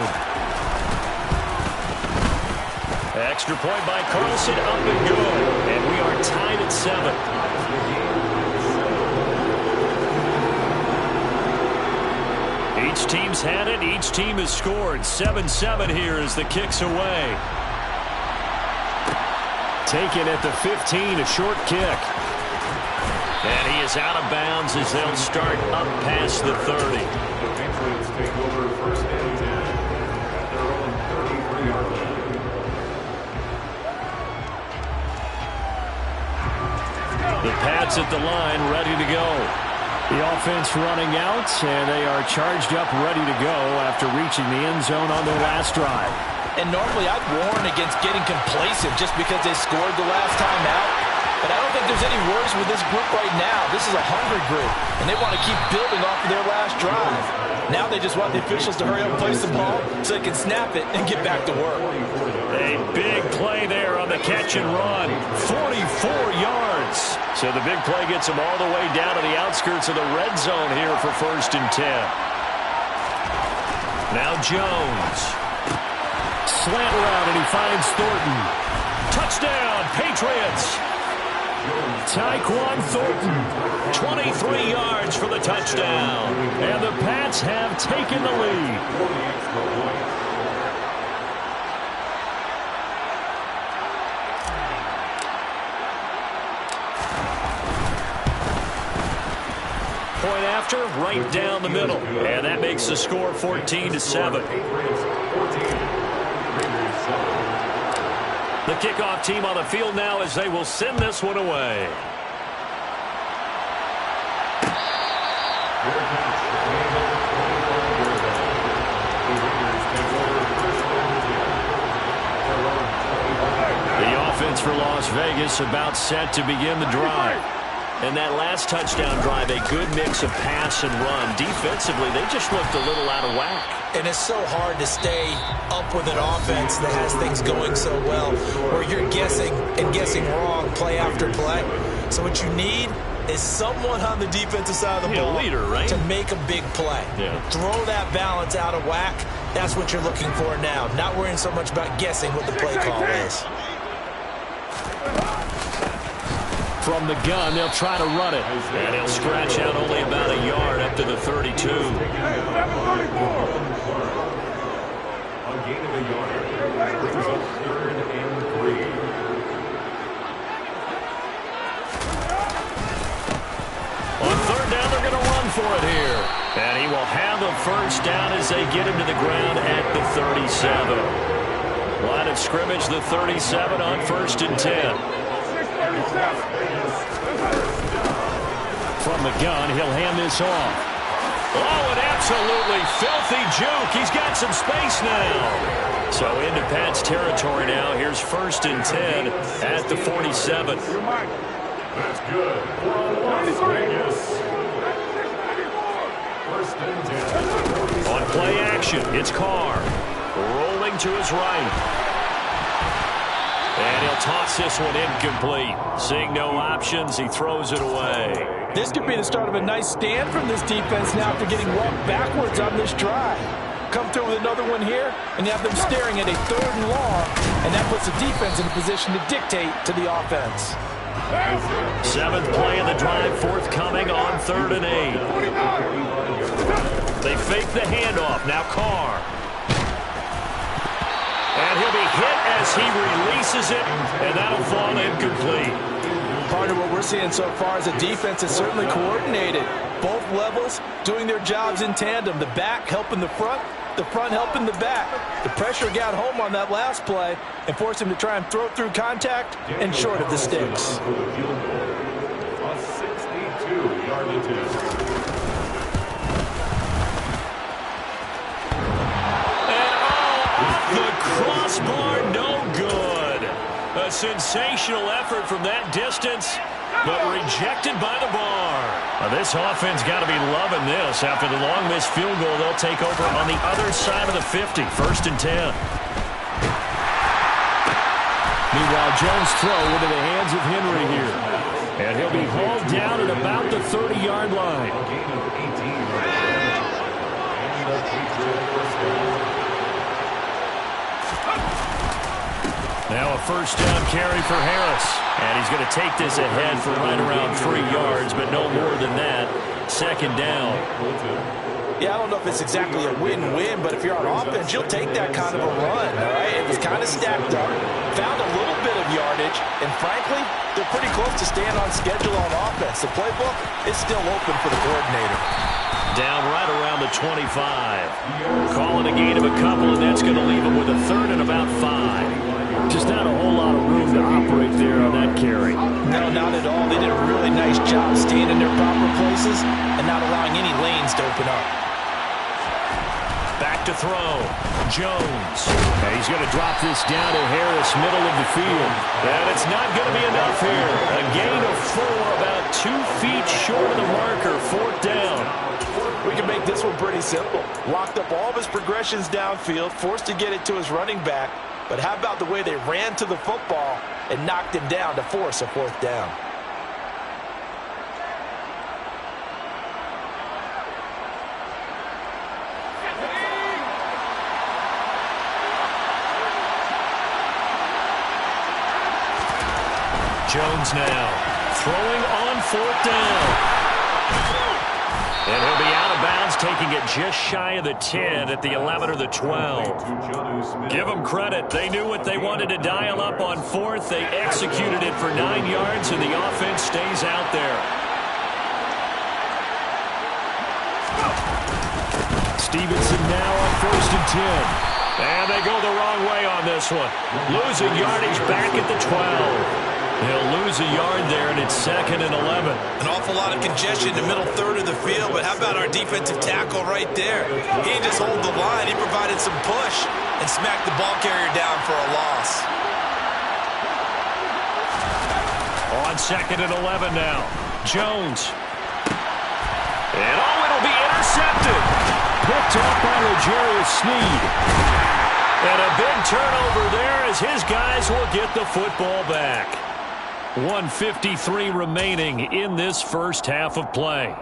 Extra point by Carlson, up and good. And we are tied at 7. Each team's had it. Each team has scored. 7-7 here as the kick's away. Taken at the 15, a short kick. And he is out of bounds as they'll start up past the 30. The Patriots take over 1st and 10 at their own 33-yard line. The Pats at the line, ready to go. The offense running out, and they are charged up, ready to go after reaching the end zone on their last drive. And normally I'd warn against getting complacent just because they scored the last time out. And I don't think there's any worries with this group right now. This is a hungry group, and they want to keep building off of their last drive. Now they just want the officials to hurry up and place the ball so they can snap it and get back to work. A big play there on the catch and run. 44 yards. So the big play gets them all the way down to the outskirts of the red zone here for 1st and 10. Now Jones. Slant route, and he finds Thornton. Touchdown, Patriots. Tyquan Thornton, 23 yards for the touchdown. And the Pats have taken the lead. Point after, right down the middle. And that makes the score 14-7. The kickoff team on the field now as they will send this one away. The offense for Las Vegas about set to begin the drive. And that last touchdown drive, a good mix of pass and run. Defensively, they just looked a little out of whack. And it's so hard to stay up with an offense that has things going so well, where you're guessing and guessing wrong play after play. So what you need is someone on the defensive side of the ball, leader, right? to make a big play. Yeah. Throw that balance out of whack. That's what you're looking for now. Not worrying so much about guessing what the play call is. From the gun, they'll try to run it. And he'll scratch out only about a yard up to the 32. A gain of a yard. Brings up 3rd and 3. On 3rd down, they're going to run for it here. And he will have the 1st down as they get him to the ground at the 37. Line of scrimmage, the 37 on 1st and 10. From the gun, he'll hand this off. Oh, an absolutely filthy juke. He's got some space now. So into Pats territory now. Here's 1st and 10 at the 47. That's good. Las Vegas. 1st and 10. On play action, it's Carr. Rolling to his right. And he'll toss this one incomplete. Seeing no options, he throws it away. This could be the start of a nice stand from this defense now after getting walked backwards on this drive. Come through with another one here, and you have them staring at a 3rd and long, and that puts the defense in a position to dictate to the offense. 7th play of the drive, forthcoming on 3rd and 8. They fake the handoff. Now Carr. And he'll be hit as he releases it, and that'll fall incomplete. Part of what we're seeing so far is the defense is certainly coordinated. Both levels doing their jobs in tandem. The back helping the front helping the back. The pressure got home on that last play and forced him to try and throw through contact and short of the sticks. A 62-yard attempt. The crossbar, no good. A sensational effort from that distance, but rejected by the bar. This offense got to be loving this. After the long missed field goal, they'll take over on the other side of the 50, 1st and 10. Meanwhile, Jones' throw into the hands of Henry here. And he'll be hauled down at about the 30-yard line. A gain of 18 and the Patriots first down. Now a 1st down carry for Harris. And he's going to take this ahead for right around 3 yards, but no more than that. 2nd down. Yeah, I don't know if it's exactly a win-win, but if you're on offense, you'll take that kind of a run, all right? It was kind of stacked up, found a little bit of yardage, and frankly, they're pretty close to staying on schedule on offense. The playbook is still open for the coordinator. Down right around the 25. Calling a gain of a couple, and that's going to leave him with a 3rd and about 5. Just not a whole lot of room to operate there on that carry. No, not at all. They did a really nice job staying in their proper places and not allowing any lanes to open up. Back to throw. Jones. And he's going to drop this down to Harris, middle of the field. And it's not going to be enough here. A gain of 4, about 2 feet short of the marker. 4th down. We can make this one pretty simple. Locked up all of his progressions downfield, forced to get it to his running back. But how about the way they ran to the football and knocked him down to force a 4th down? Jones now throwing on 4th down. And he'll be out of bounds, taking it just shy of the 10 at the 11 or the 12. Give them credit. They knew what they wanted to dial up on 4th. They executed it for 9 yards, and the offense stays out there. Stevenson now on 1st and 10. And they go the wrong way on this one. Losing yardage back at the 12. He'll lose a yard there, and it's 2nd and 11. An awful lot of congestion in the middle third of the field, but how about our defensive tackle right there? He didn't just hold the line. He provided some push and smacked the ball carrier down for a loss. On 2nd and 11 now. Jones. And it'll be intercepted. Picked off by L'Jarius Sneed. And a big turnover there as his guys will get the football back. 1:53 remaining in this first half of play.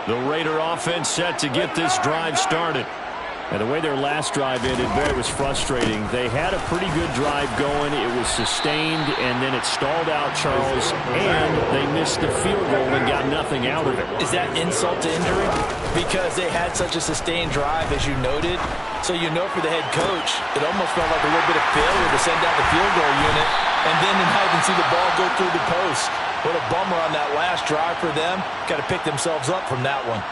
The Raider offense set to get this drive started. And the way their last drive ended, boy, it was frustrating. They had a pretty good drive going. It was sustained, and then it stalled out, Charles, and they missed the field goal and got nothing out of it. Is that insult to injury? Because they had such a sustained drive, as you noted. So you know for the head coach, it almost felt like a little bit of failure to send out the field goal unit, and then not even see the ball go through the post. What a bummer on that last drive for them. Got to pick themselves up from that one.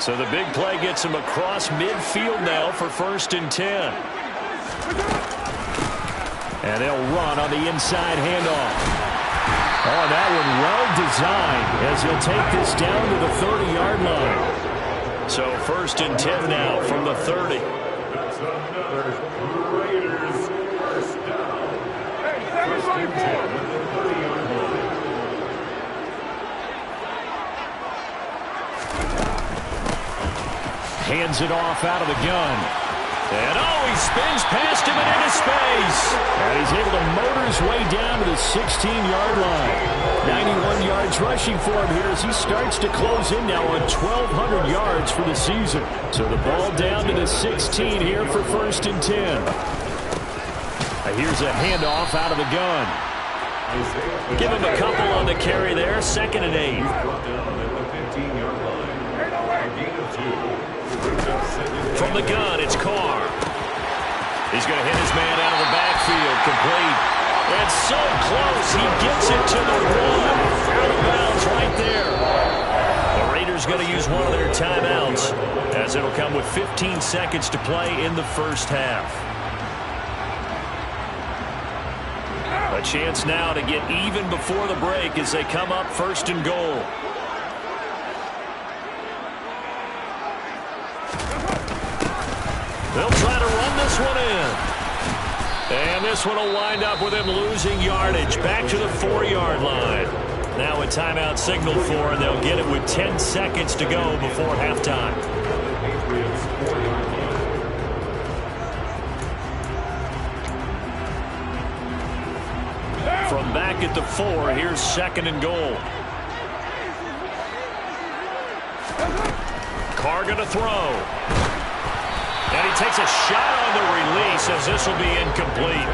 So the big play gets him across midfield now for 1st and 10. And they'll run on the inside handoff. Oh, that one well designed as he'll take this down to the 30-yard line. So 1st and 10 now from the 30. Hands it off out of the gun. And he spins past him and into space. And he's able to motor his way down to the 16-yard line. 91 yards rushing for him here as he starts to close in now on 1,200 yards for the season. So the ball down to the 16 here for 1st and 10. Here's a handoff out of the gun. Give him a couple on the carry there. 2nd and 8. From the gun, it's Carr. He's going to hit his man out of the backfield, complete. And so close, he gets it to the 1. Out of bounds right there. The Raiders going to use one of their timeouts as it'll come with 15 seconds to play in the first half. A chance now to get even before the break as they come up 1st and goal. They'll try to run this one in. And this one will wind up with him losing yardage back to the 4-yard line. Now a timeout signal for, and they'll get it with 10 seconds to go before halftime. From back at the 4, here's 2nd and goal. Carr going to throw. And he takes a shot on the release as this will be incomplete.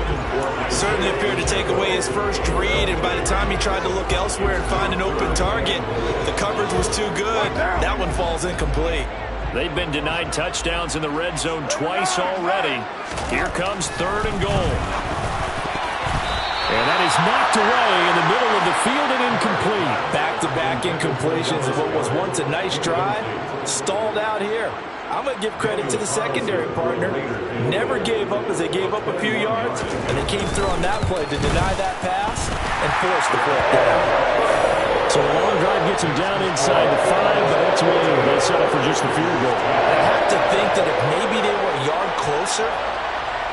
Certainly appeared to take away his first read, and by the time he tried to look elsewhere and find an open target, the coverage was too good. That one falls incomplete. They've been denied touchdowns in the red zone twice already. Here comes 3rd and goal. And that is knocked away in the middle of the field and incomplete. Back-to-back incompletions of what was once a nice drive. Stalled out here. I'm going to give credit to the secondary partner. Never gave up as they gave up a few yards, and they came through on that play to deny that pass and force the 4th down. So a long drive gets him down inside the 5, but ultimately they to settle for just the field goal. I have to think that if maybe they were a yard closer,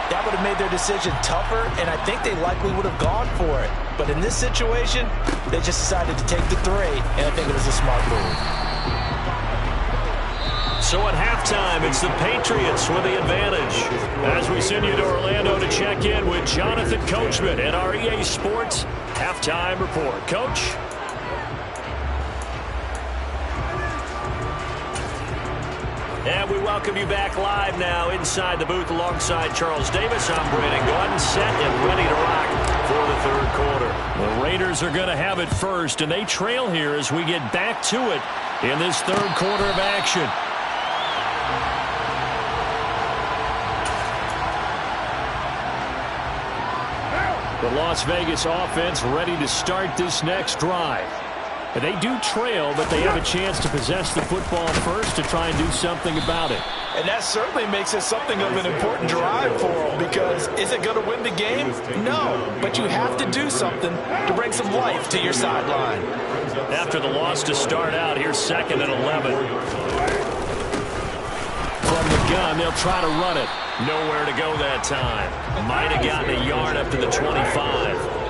that would have made their decision tougher, and I think they likely would have gone for it. But in this situation, they just decided to take the 3, and I think it was a smart move. So at halftime, it's the Patriots with the advantage. As we send you to Orlando to check in with Jonathan Coachman at our EA Sports Halftime Report. Coach? And we welcome you back live now inside the booth alongside Charles Davis. I'm Brandon Gaudin, set and ready to rock for the third quarter. The Raiders are going to have it first, and they trail here as we get back to it in this third quarter of action. The Las Vegas offense ready to start this next drive. And they do trail, but they have a chance to possess the football first to try and do something about it. And that certainly makes it something of an important drive for them, because is it going to win the game? No, but you have to do something to bring some life to your sideline. After the loss to start out, here's 2nd and 11. From the gun, they'll try to run it. Nowhere to go that time. Might have gotten a yard up to the 25.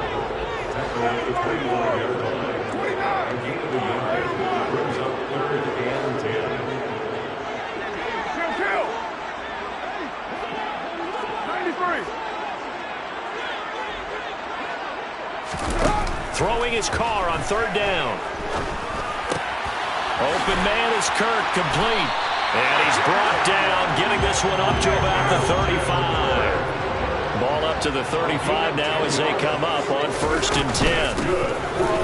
Throwing his car on 3rd down. Open man is Kirk, complete. And he's brought down, getting this one up to about the 35. Ball up to the 35 now as they come up on 1st and 10.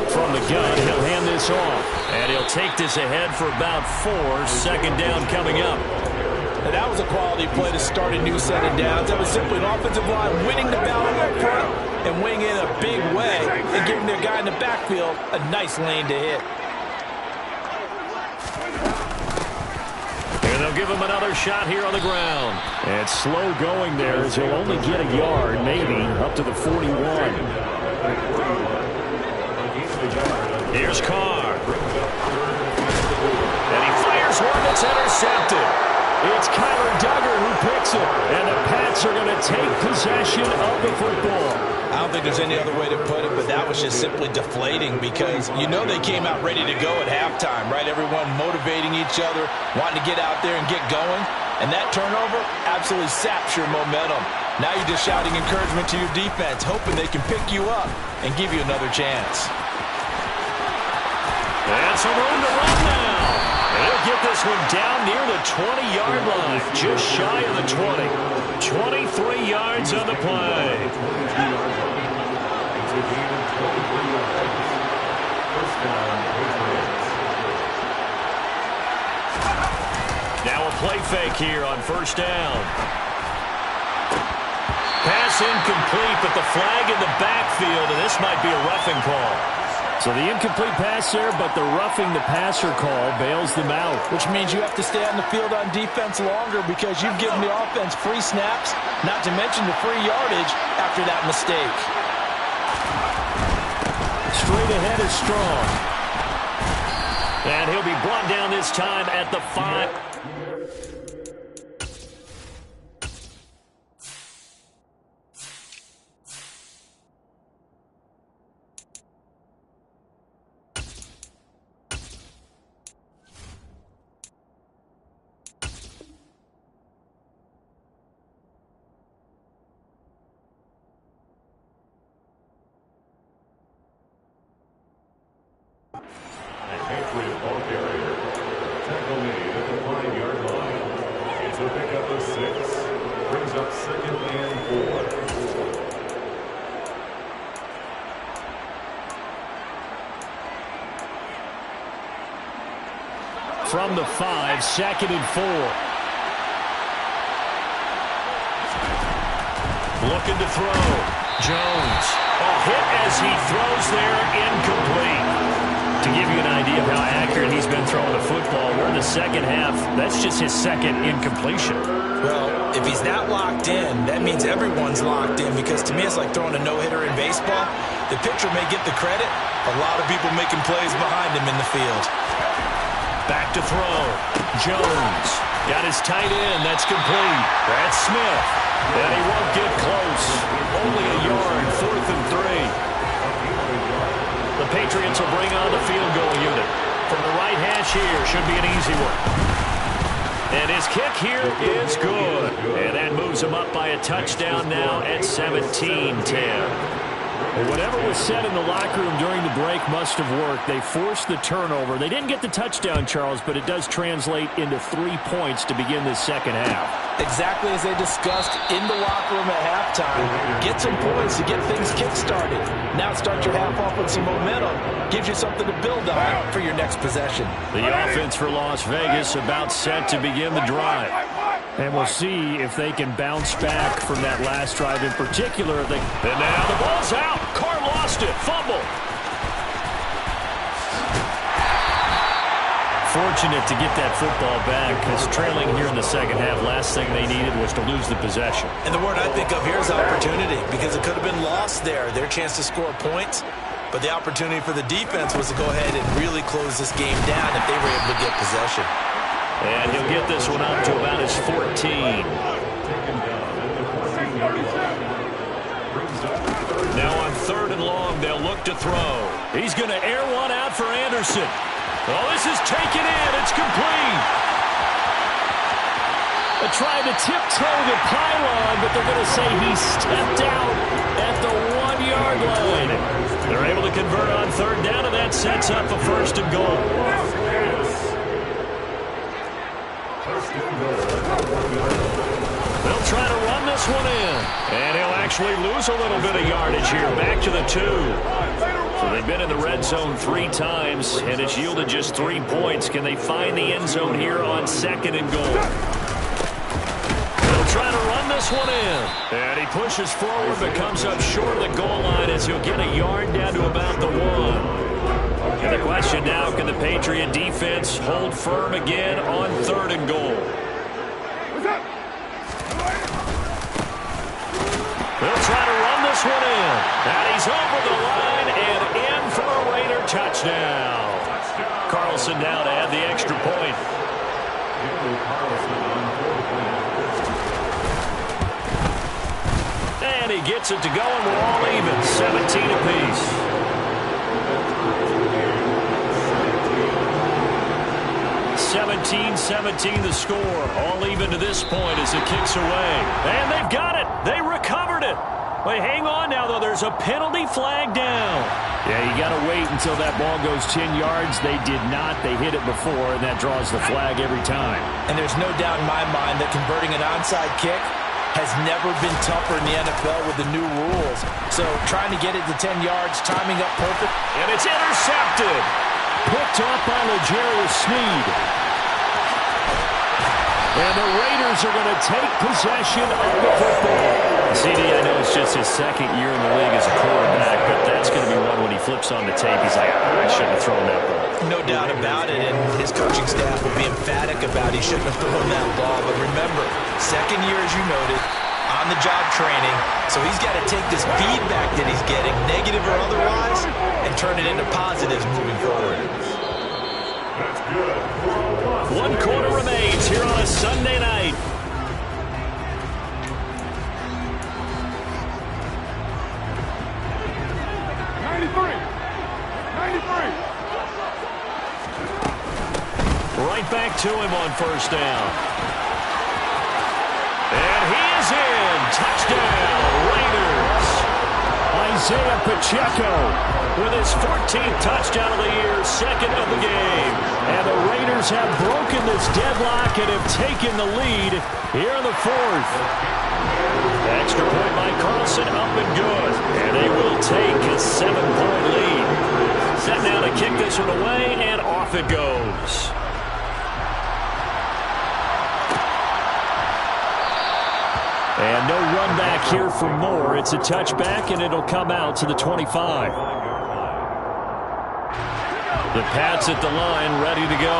From the gun, he'll hand this off. And he'll take this ahead for about 4. 2nd down coming up. And that was a quality play to start a new set of downs. That was simply an offensive line winning the battle up front and winning in a big way and giving their guy in the backfield a nice lane to hit. And they'll give him another shot here on the ground. And slow going there as he'll only get a yard, maybe, up to the 41. Here's Carr. And he fires one that's intercepted. It's Kyler Duggar who picks it. And the Pats are going to take possession of the football. I don't think there's any other way to put it, but that was just simply deflating, because you know they came out ready to go at halftime, right? Everyone motivating each other, wanting to get out there and get going. And that turnover absolutely saps your momentum. Now you're just shouting encouragement to your defense, hoping they can pick you up and give you another chance. And some room to run now. And he'll get this one down near the 20-yard line, just shy of the 20. 23 yards on the play. Now a play fake here on 1st down. Pass incomplete, but the flag in the backfield, and this might be a roughing call. So the incomplete pass there, but the roughing the passer call bails them out. Which means you have to stay on the field on defense longer, because you've given the offense free snaps, not to mention the free yardage after that mistake. Straight ahead is Strong. And he'll be brought down this time at the 5. Patriot ball carrier. Tackle made at the 5-yard line. It's a pickup of 6. Brings up 2nd and 4. From the 5, 2nd and 4. Looking to throw. Jones. A hit as he throws there, incomplete. To give you an idea of how accurate he's been throwing the football, we're in the second half. That's just his 2nd incompletion. Well, if he's not locked in, that means everyone's locked in, because to me it's like throwing a no-hitter in baseball. The pitcher may get the credit, a lot of people making plays behind him in the field. Back to throw. Jones got his tight end. That's complete. That's Smith. And he won't get close. Only a yard, 4th and 3. The Patriots will bring on the field goal unit. From the right hash here, should be an easy one. And his kick here is good. And that moves him up by a touchdown now at 17-10. Well, whatever was said in the locker room during the break must have worked. They forced the turnover. They didn't get the touchdown, Charles, but it does translate into 3 points to begin this second half. Exactly as they discussed in the locker room at halftime. Get some points to get things kick-started. Now start your half off with some momentum. Gives you something to build on for your next possession. The offense for Las Vegas about set to begin the drive. And we'll see if they can bounce back from that last drive in particular. And now the ball's out. Carr lost it. Fumble. Fortunate to get that football back, because trailing here in the second half, last thing they needed was to lose the possession. And the word I think of here is opportunity, because it could have been lost there, their chance to score points. But the opportunity for the defense was to go ahead and really close this game down if they were able to get possession. And he'll get this one up to about his 14. Now on 3rd and long, they'll look to throw. He's going to air one out for Anderson. Oh, this is taken in. It's complete. They tried to tiptoe the pylon, but they're going to say he stepped out at the 1-yard line. They're able to convert on 3rd down, and that sets up a 1st and goal. They'll try to run this one in. And he'll actually lose a little bit of yardage here. Back to the 2. So they've been in the red zone 3 times, and it's yielded just 3 points. Can they find the end zone here on 2nd and goal? They'll try to run this one in. And he pushes forward, but comes up short of the goal line as he'll get a yard down to about the 1. And the question now, can the Patriot defense hold firm again on 3rd and goal? They'll try to run this one in. And he's over the line and in for a Raider touchdown. Carlson now to add the extra point. And he gets it to go, and we're all even. 17 apiece. 17-17 the score. All even to this point as it kicks away. And they've got it. They recovered it. Wait, hang on now, though. There's a penalty flag down. Yeah, you got to wait until that ball goes 10 yards. They did not. They hit it before, and that draws the flag every time. And there's no doubt in my mind that converting an onside kick has never been tougher in the NFL with the new rules. So trying to get it to 10 yards, timing up perfect. And it's intercepted. Picked off by L'Jarius Sneed. And the Raiders are going to take possession of the football. CD, I know it's just his 2nd year in the league as a quarterback, but that's going to be one when he flips on the tape. He's like, I shouldn't have thrown that ball. No doubt about it, and his coaching staff will be emphatic about he shouldn't have thrown that ball. But remember, 2nd year, as you noted, on-the-job training, so he's got to take this feedback that he's getting, negative or otherwise, and turn it into positives moving forward. That's good. 1 quarter remains here on a Sunday night. Right back to him on 1st down. And he is in. Touchdown, Raiders. Isaiah Pacheco with his 14th touchdown of the year, 2nd of the game. And the Raiders have broken this deadlock and have taken the lead here in the 4th. Extra point by Carlson, up and good. And they will take a 7-point lead. Set now to kick this one away, and off it goes. And no run back here for Moore. It's a touchback, and it'll come out to the 25. The Pats at the line, ready to go.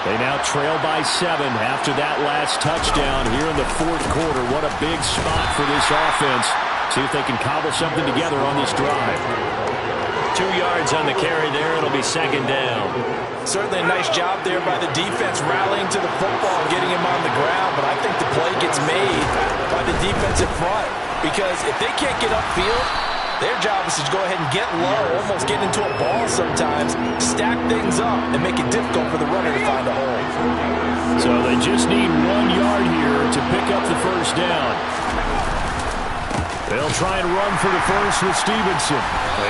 They now trail by 7 after that last touchdown here in the 4th quarter. What a big spot for this offense. See if they can cobble something together on this drive. 2 yards on the carry there. It'll be second down. Certainly a nice job there by the defense rallying to the football and getting him on the ground, but I think the play gets made by the defensive front because if they can't get upfield, their job is to go ahead and get low, almost get into a ball sometimes, stack things up, and make it difficult for the runner to find a hole. So they just need 1 yard here to pick up the first down. They'll try and run for the first with Stevenson.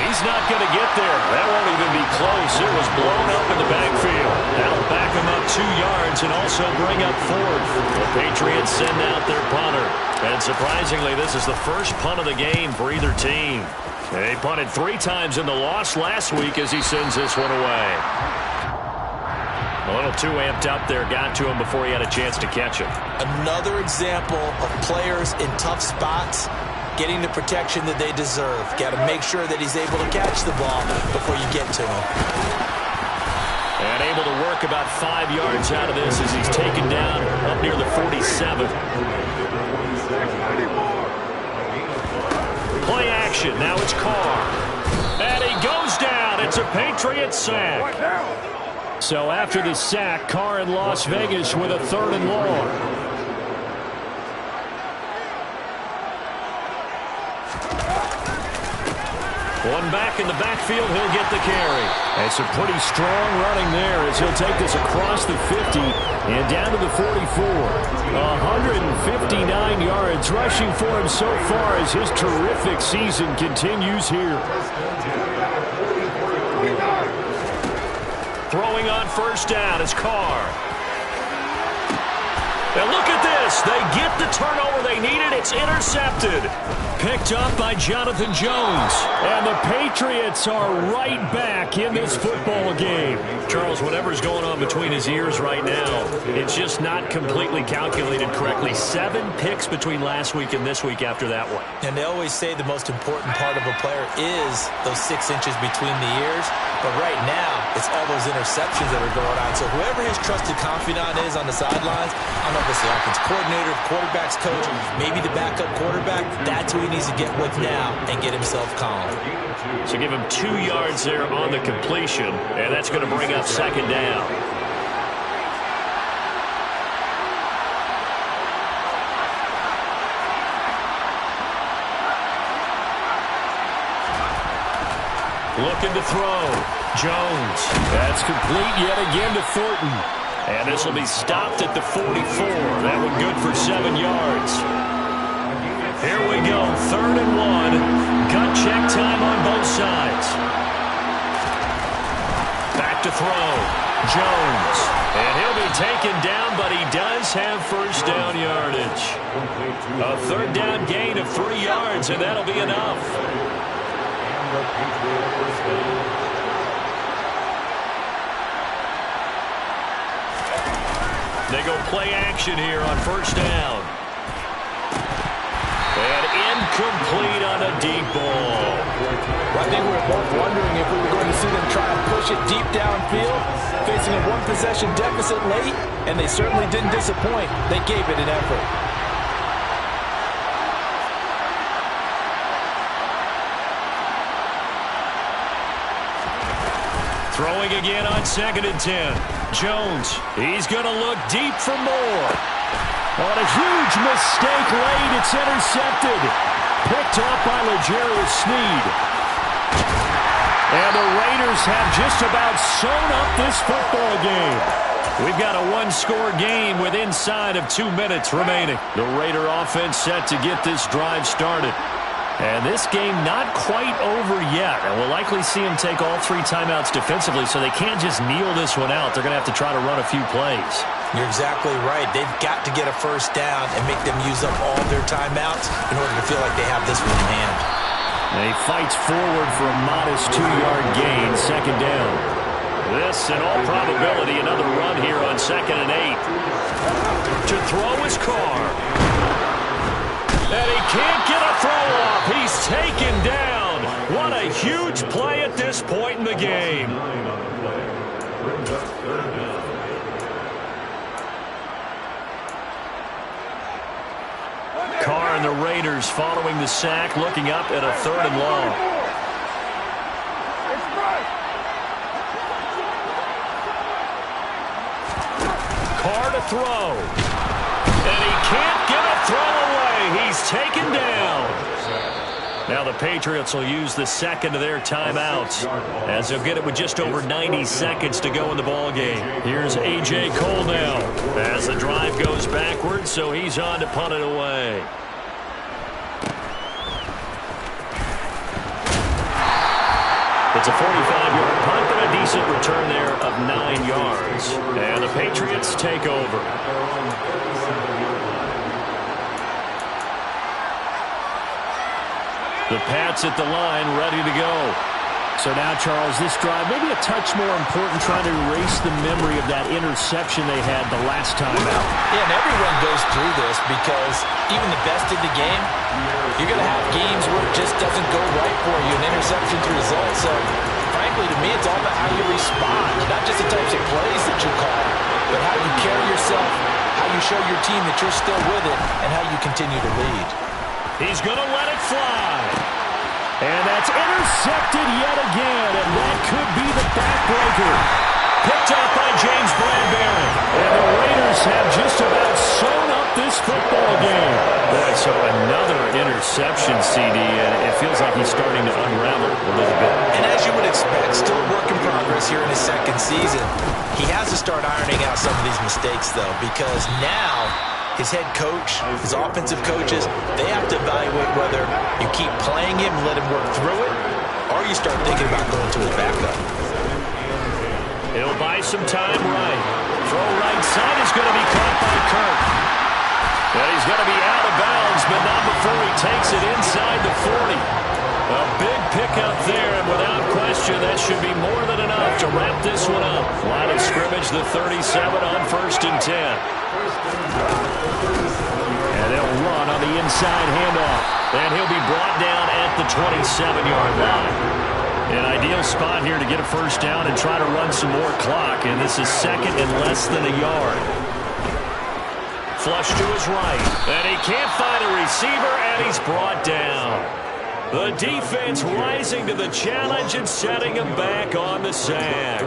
He's not going to get there. That won't even be close. It was blown up in the backfield. That'll back him up 2 yards and also bring up fourth. The Patriots send out their punter. And surprisingly, this is the first punt of the game for either team. They punted 3 times in the loss last week as he sends this one away. A little too amped up there. Got to him before he had a chance to catch him. Another example of players in tough spots getting the protection that they deserve. Got to make sure that he's able to catch the ball before you get to him. And able to work about 5 yards out of this as he's taken down up near the 47. Play action. Now it's Carr. And he goes down. It's a Patriots sack. So after the sack, Carr in Las Vegas with a 3rd and long. One back in the backfield, he'll get the carry. It's a pretty strong running there as he'll take this across the 50 and down to the 44. 159 yards rushing for him so far as his terrific season continues here. Throwing on first down is Carr. And look at this. They get the turnover they needed. It's intercepted. Picked up by Jonathan Jones. And the Patriots are right back in this football game. Charles, whatever's going on between his ears right now, it's just not completely calculated correctly. 7 picks between last week and this week after that one. And they always say the most important part of a player is those 6 inches between the ears. But right now, it's all those interceptions that are going on. So whoever his trusted confidant is on the sidelines, I don't know if it's the offensive coordinator, quarterback's coach, maybe the backup quarterback, that's who he needs to get with now and get himself calm. So give him 2 yards there on the completion, and that's going to bring up second down. Looking to throw. Jones. That's complete yet again to Thornton. And this will be stopped at the 44. That one good for 7 yards. Here we go. 3rd and 1. Gut check time on both sides. Back to throw. Jones. And he'll be taken down, but he does have first down yardage. A 3rd down gain of 3 yards, and that'll be enough. They go play action here on first down. And incomplete on a deep ball. Well, I think we were both wondering if we were going to see them try and push it deep downfield, facing a 1-possession deficit late, and they certainly didn't disappoint. They gave it an effort. Throwing again on 2nd and 10. Jones, he's going to look deep for more. On a huge mistake late, it's intercepted. Picked up by L'Jarius Sneed. And the Raiders have just about sewn up this football game. We've got a 1-score game with inside of 2 minutes remaining. The Raider offense set to get this drive started. And this game not quite over yet. And we'll likely see them take all 3 timeouts defensively, so they can't just kneel this one out. They're going to have to try to run a few plays. You're exactly right. They've got to get a first down and make them use up all their timeouts in order to feel like they have this one in hand. And he fights forward for a modest 2-yard gain, 2nd down. This, in all probability, another run here on 2nd and 8. To throw is Carr. And he can't get a throw off. He's taken down. What a huge play at this point in the game. Carr and the Raiders following the sack, looking up at a 3rd and long. to throw. And he can't get a throw away. He's taken down. Now the Patriots will use the second of their timeouts as they'll get it with just over 90 seconds to go in the ballgame. Here's A.J. Cole now as the drive goes backwards, so he's on to punt it away. It's a 45-yard punt, but a decent return there of 9 yards. And the Patriots take over. The Pats at the line, ready to go. So now, Charles, this drive maybe a touch more important, trying to erase the memory of that interception they had the last time out. Yeah, and everyone goes through this because even the best in the game, you're going to have games where it just doesn't go right for you, an interception's the result. So, frankly, to me, it's all about how you respond, not just the types of plays that you call, but how you carry yourself, how you show your team that you're still with it, and how you continue to lead. He's going to let it fly. And that's intercepted yet again, and that could be the backbreaker. Picked up by James Bradbury. And the Raiders have just about sewn up this football game. So another interception, CD, and it feels like he's starting to unravel a little bit. And as you would expect, still a work in progress here in his second season. He has to start ironing out some of these mistakes, though, because now his head coach, his offensive coaches, they have to evaluate whether you keep playing him and let him work through it, or you start thinking about going to his backup. He'll buy some time right. Throw right side is going to be caught by Kirk. And he's going to be out of bounds, but not before he takes it inside the 40. A big pickup there, and without question, that should be more than enough to wrap this one up. Line of scrimmage, the 37 on 1st and 10. And they'll run on the inside handoff. And he'll be brought down at the 27-yard line. An ideal spot here to get a first down and try to run some more clock. And this is second and less than a yard. Flush to his right. And he can't find a receiver, and he's brought down. The defense rising to the challenge and setting him back on the sack.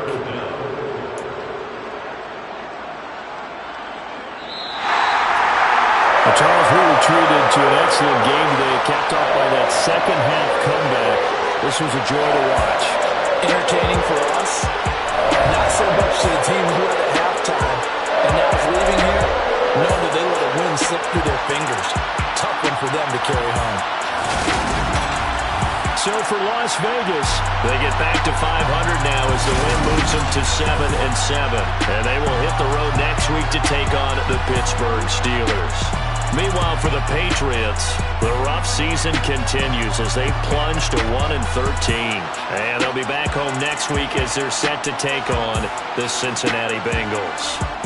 Well, Charles, we were treated to an excellent game today, capped off by that second-half comeback. This was a joy to watch. Entertaining for us, not so much to the team who were at halftime. And now it's leaving here, knowing that they let a win slip through their fingers. Tough one for them to carry home. So for Las Vegas, they get back to 500 now as the win moves them to 7-7. And they will hit the road next week to take on the Pittsburgh Steelers. Meanwhile, for the Patriots, the rough season continues as they plunge to 1-13. And they'll be back home next week as they're set to take on the Cincinnati Bengals.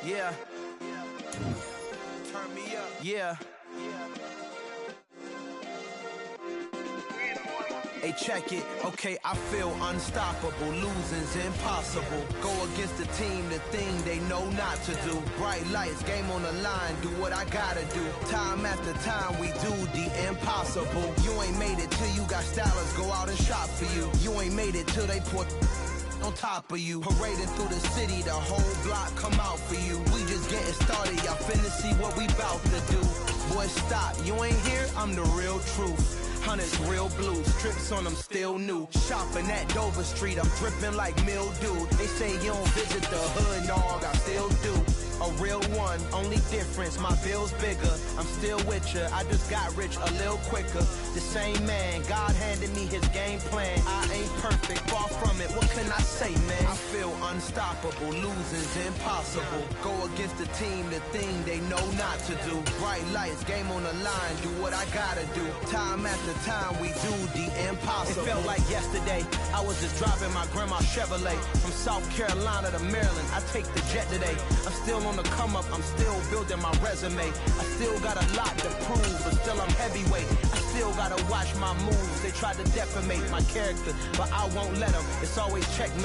Yeah. Turn me up. Yeah. Hey, check it. Okay, I feel unstoppable. Losing's impossible. Go against the team, the thing they know not to do. Bright lights, game on the line. Do what I gotta do. Time after time, we do the impossible. You ain't made it till you got stylers go out and shop for you. You ain't made it till they put on top of you. Parading through the city, the whole block come out for you. We just getting started, y'all finna see what we bout to do. Boy, stop, you ain't here, I'm the real truth. Hunters real blue, strips on them still new. Shopping at Dover Street, I'm dripping like mildew. They say you don't visit the hood, dog, I still do. A real one, only difference, my bill's bigger. I'm still with ya, I just got rich a little quicker. The same man, God handed me his game plan. I ain't perfect, far from it, what can I say, man? I feel unstoppable, losing's impossible. Go against the team, the thing they know not to do. Bright lights, game on the line, do what I gotta do. Time after time, we do the impossible. It felt like yesterday, I was just driving my grandma's Chevrolet. From South Carolina to Maryland, I take the jet today. I'm still on the come up, I'm still building my resume. I still got a lot to prove, but still I'm heavyweight. I still gotta watch my moves. They tried to defamate my character, but I won't let them. It's always checkmate.